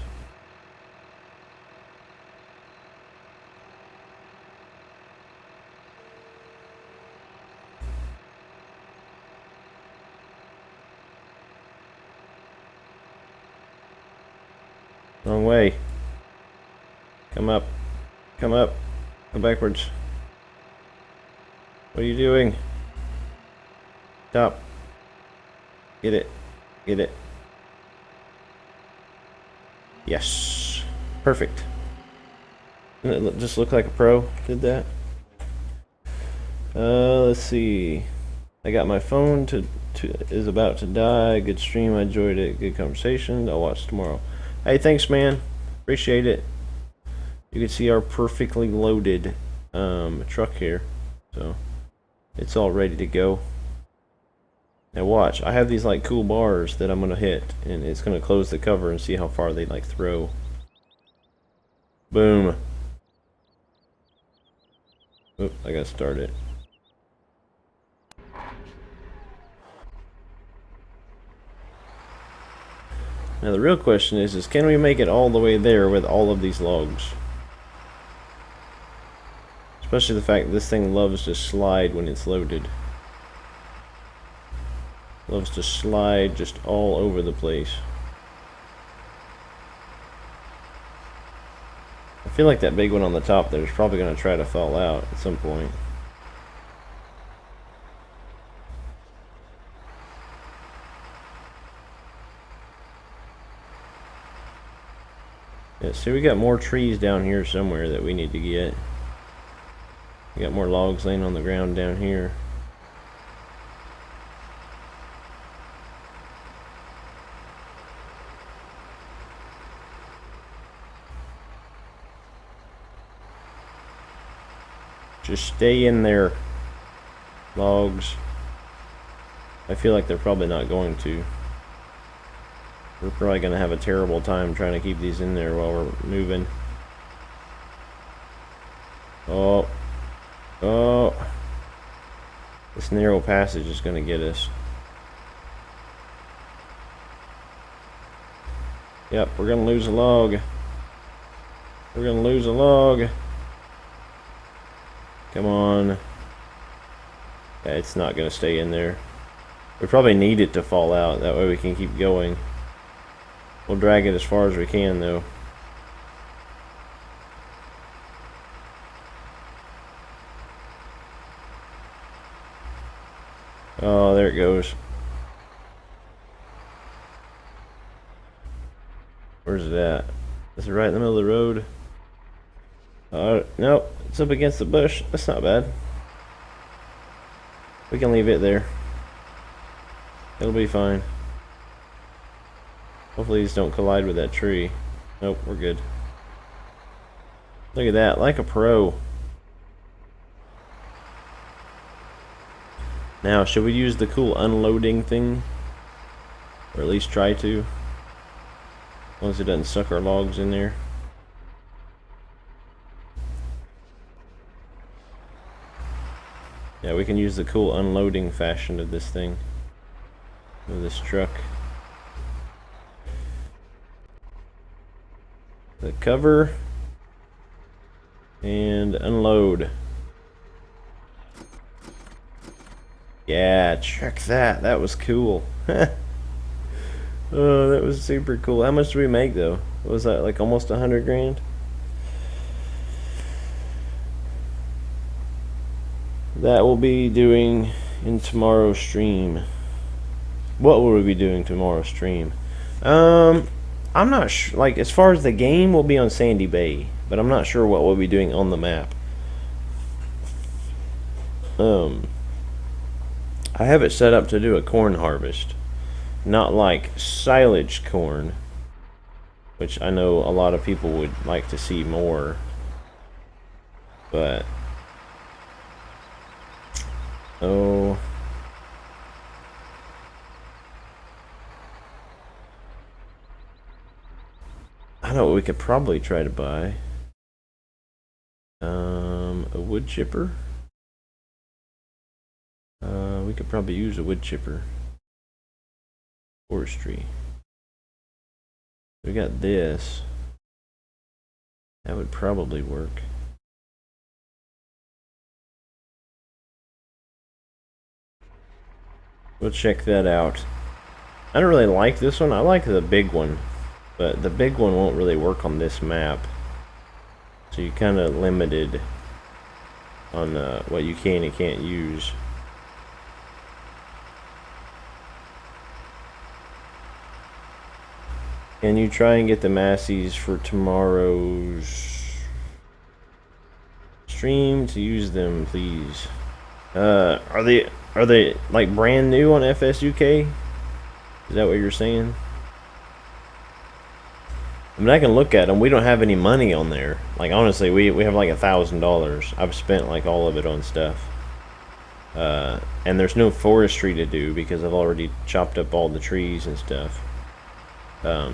S1: Wrong way. Come up. Come up. Go backwards. What are you doing? Stop. Get it. Get it. Yes. Perfect. Doesn't it just look like a pro did that? Let's see. I got my phone is about to die. Good stream. I enjoyed it. Good conversation. I'll watch tomorrow. Hey, thanks, man. Appreciate it. You can see our perfectly loaded truck here. So it's all ready to go. Now watch, I have these like cool bars that I'm gonna hit, and it's gonna close the cover and see how far they like throw. Boom. Oop, I gotta start it. Now the real question is can we make it all the way there with all of these logs? Especially the fact that this thing loves to slide when it's loaded. Loves to slide just all over the place. I feel like that big one on the top there is probably going to try to fall out at some point. Yeah, see, we got more trees down here somewhere that we need to get. We got more logs laying on the ground down here. Just stay in there, logs. I feel like they're probably not going to. We're probably going to have a terrible time trying to keep these in there while we're moving. Oh. Oh. This narrow passage is going to get us. Yep, we're going to lose a log. We're going to lose a log. Come on. Yeah, it's not going to stay in there. We probably need it to fall out. That way we can keep going. We'll drag it as far as we can, though. Oh, there it goes. Where's it at? Is it right in the middle of the road? Nope, it's up against the bush. That's not bad. We can leave it there. It'll be fine. Hopefully these don't collide with that tree. Nope, we're good. Look at that, like a pro. Now, should we use the cool unloading thing? Or at least try to? As long as it doesn't suck our logs in there. Yeah, we can use the cool unloading fashion of this thing. Of this truck. The cover. And unload. Yeah, check that. That was cool. Oh, that was super cool. How much did we make though? What was that, like almost 100 grand? That will be doing in tomorrow's stream. What will we be doing tomorrow's stream? I'm not sure. Like, as far as the game, will be on Sandy Bay, but I'm not sure what we'll be doing on the map. I have it set up to do a corn harvest, not like silage corn, which I know a lot of people would like to see more, but oh, I know what we could probably try to buy. A wood chipper. We could probably use a wood chipper. Forestry. We got this. That would probably work. We'll check that out. I don't really like this one. I like the big one, but the big one won't really work on this map. So you're kind of limited on what you can and can't use. Can you try and get the Massies for tomorrow's stream to use them, please? Are they like brand new on FSUK? Is that what you're saying? I mean, I can look at them. We don't have any money on there. Like, honestly, we have like $1,000. I've spent like all of it on stuff. And there's no forestry to do because I've already chopped up all the trees and stuff.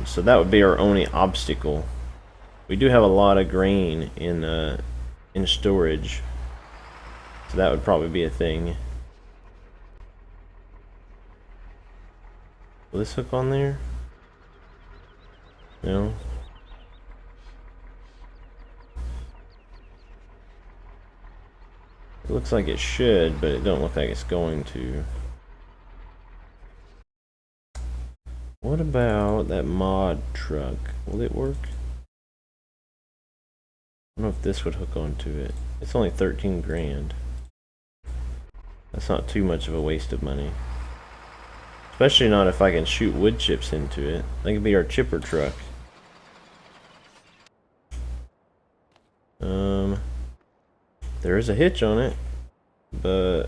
S1: So that would be our only obstacle. We do have a lot of grain in storage, so that would probably be a thing. Will this hook on there? No. It looks like it should, but it don't look like it's going to. What about that mod truck? Will it work? I don't know if this would hook onto it. It's only 13 grand. That's not too much of a waste of money. Especially not if I can shoot wood chips into it. That could be our chipper truck. There is a hitch on it, but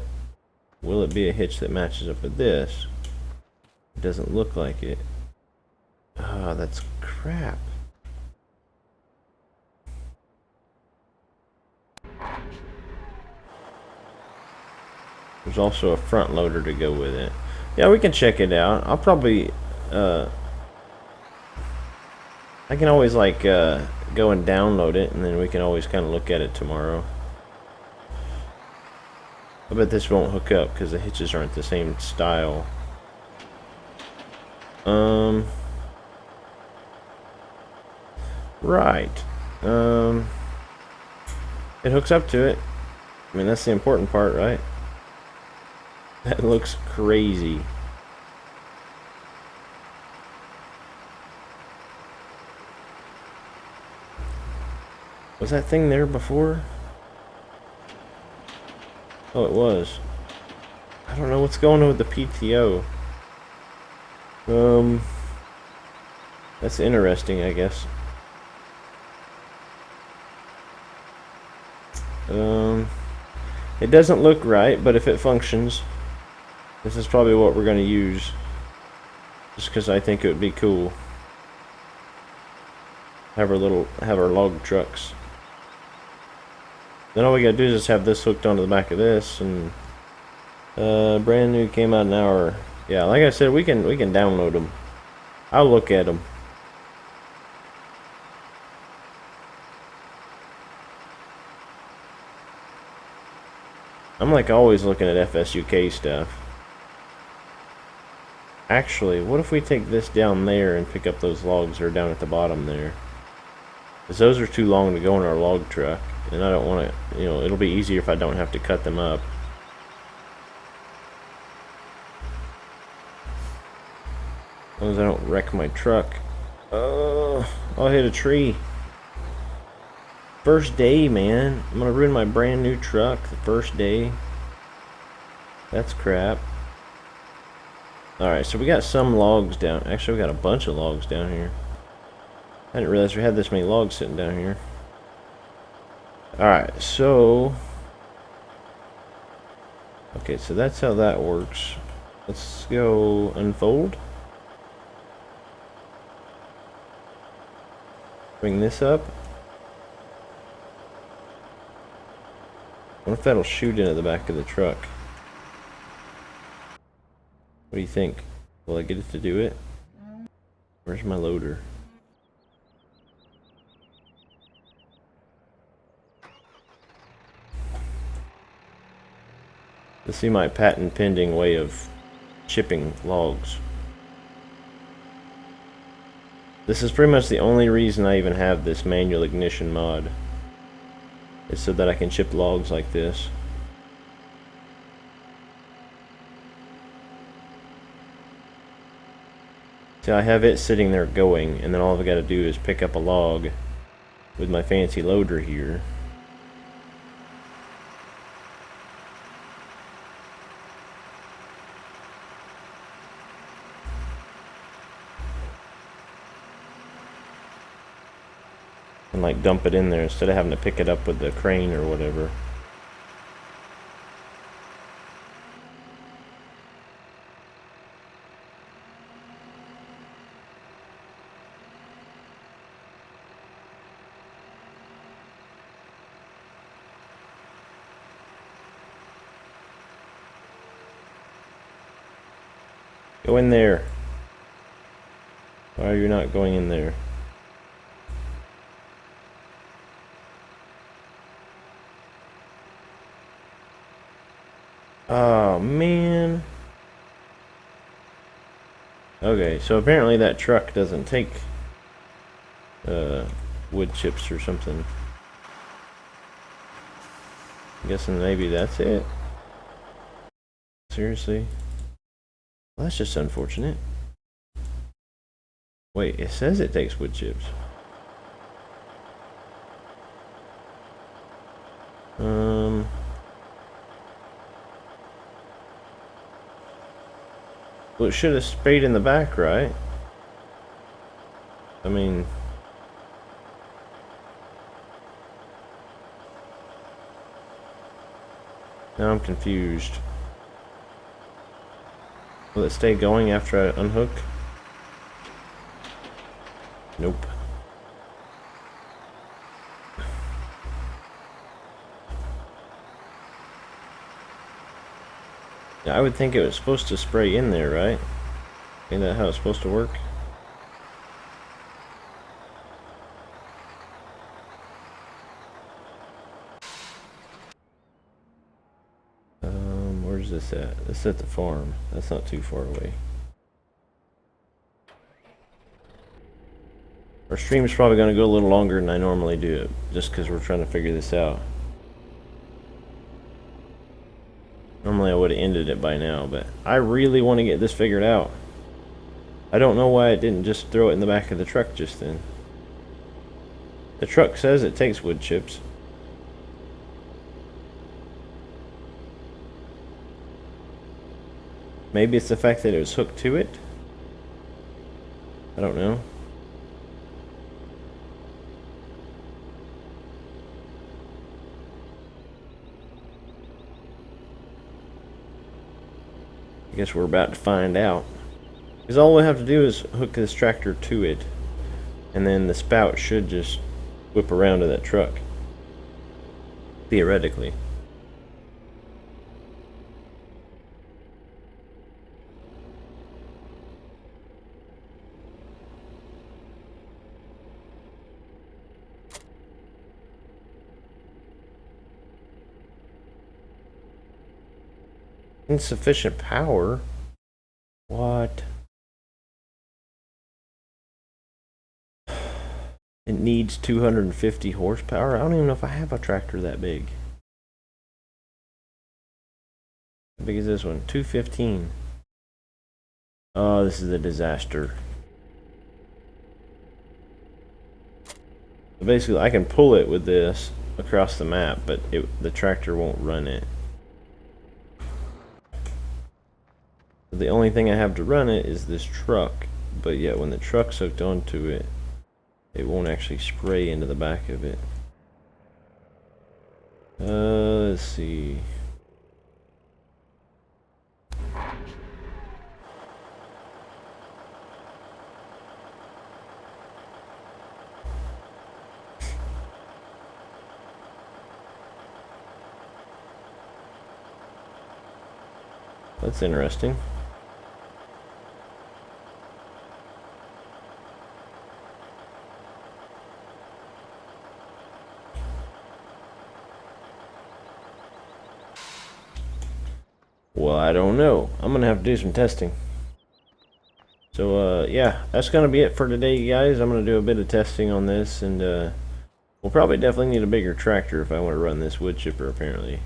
S1: will it be a hitch that matches up with this? It doesn't look like it. Ah, that's crap. There's also a front loader to go with it. Yeah, we can check it out. I'll probably I can always like go and download it, and then we can always kind of look at it tomorrow. I bet this won't hook up because the hitches aren't the same style. Right. It hooks up to it. I mean, that's the important part, right? That looks crazy. Was that thing there before? Oh, it was. I don't know what's going on with the PTO. That's interesting, I guess. It doesn't look right, but if it functions, this is probably what we're going to use. Just because I think it would be cool. have our log trucks. Then all we gotta do is just have this hooked onto the back of this, and brand new, came out an hour. Yeah, like I said, we can download them. I'll look at them. I'm like always looking at FSUK stuff. Actually, what if we take this down there and pick up those logs that are down at the bottom there? Because those are too long to go in our log truck, and I don't want to, you know, it'll be easier if I don't have to cut them up. As long as I don't wreck my truck. Oh, I'll hit a tree. First day, man. I'm gonna ruin my brand new truck the first day. That's crap. Alright, so we got some logs down. Actually, we got a bunch of logs down here. I didn't realize we had this many logs sitting down here. Alright, so... okay, so that's how that works. Let's go unfold. Bring this up. What if that'll shoot into the back of the truck? What do you think? Will I get it to do it? Where's my loader? This is my patent pending way of shipping logs. This is pretty much the only reason I even have this manual ignition mod. It's so that I can ship logs like this. See, I have it sitting there going, and then all I've got to do is pick up a log with my fancy loader here. And like dump it in there instead of having to pick it up with the crane or whatever. Go in there. Why are you not going in there? Oh, man. Okay, so apparently that truck doesn't take wood chips or something. I'm guessing maybe that's it. Seriously? Well, that's just unfortunate. Wait, it says it takes wood chips. Well, it should have sprayed in the back, right? I mean... now I'm confused. Will it stay going after I unhook? Nope. Yeah, I would think it was supposed to spray in there, right? Isn't that how it's supposed to work? Where's this at? This is at the farm. That's not too far away. Our stream's probably going to go a little longer than I normally do, just because we're trying to figure this out. Normally I would have ended it by now, but I really want to get this figured out. I don't know why I didn't just throw it in the back of the truck just then. The truck says it takes wood chips. Maybe it's the fact that it was hooked to it? I don't know. I guess we're about to find out. Because all we have to do is hook this tractor to it. and then the spout should just whip around to that truck. Theoretically. Insufficient power? What? It needs 250 horsepower? I don't even know if I have a tractor that big. How big is this one? 215. Oh, this is a disaster. So basically, I can pull it with this across the map, but the tractor won't run it. The only thing I have to run it is this truck, but yet when the truck's hooked onto it, it won't actually spray into the back of it. Let's see. That's interesting. Well, I don't know. I'm gonna have to do some testing. So, yeah, that's gonna be it for today, guys. I'm gonna do a bit of testing on this, and we'll probably definitely need a bigger tractor if I want to run this wood chipper, apparently.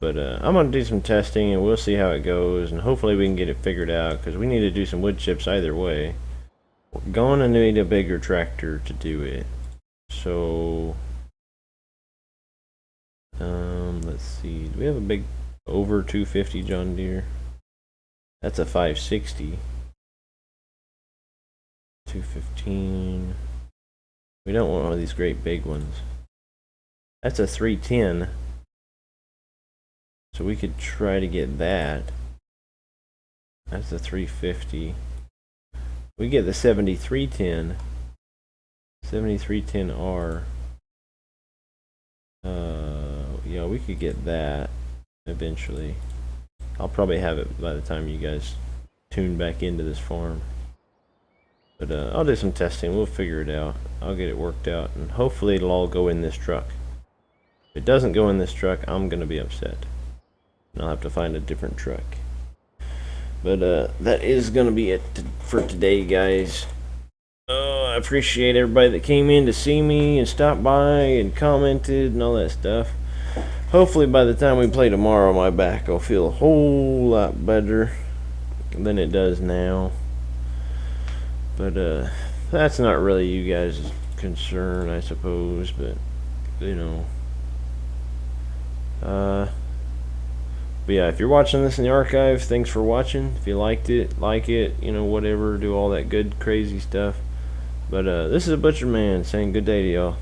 S1: But I'm gonna do some testing, and we'll see how it goes, and hopefully we can get it figured out, because we need to do some wood chips either way. We're gonna need a bigger tractor to do it. So, let's see. Do we have a big over 250 John Deere? That's a 560. 215. We don't want one of these great big ones. That's a 310. So we could try to get that. That's the 350. We get the 7310. 7310R. Yeah, we could get that eventually. I'll probably have it by the time you guys tune back into this farm. But I'll do some testing. We'll figure it out. I'll get it worked out, and hopefully it'll all go in this truck. If it doesn't go in this truck, I'm gonna be upset. And I'll have to find a different truck. But that is gonna be it for today, guys. I appreciate everybody that came in to see me and stopped by and commented and all that stuff. Hopefully by the time we play tomorrow, my back will feel a whole lot better than it does now. But that's not really you guys' concern, I suppose. But you know, but yeah, if you're watching this in the archive, thanks for watching. If you liked it, like it, you know, whatever, do all that good crazy stuff. But this is a Butcher Man saying good day to y'all.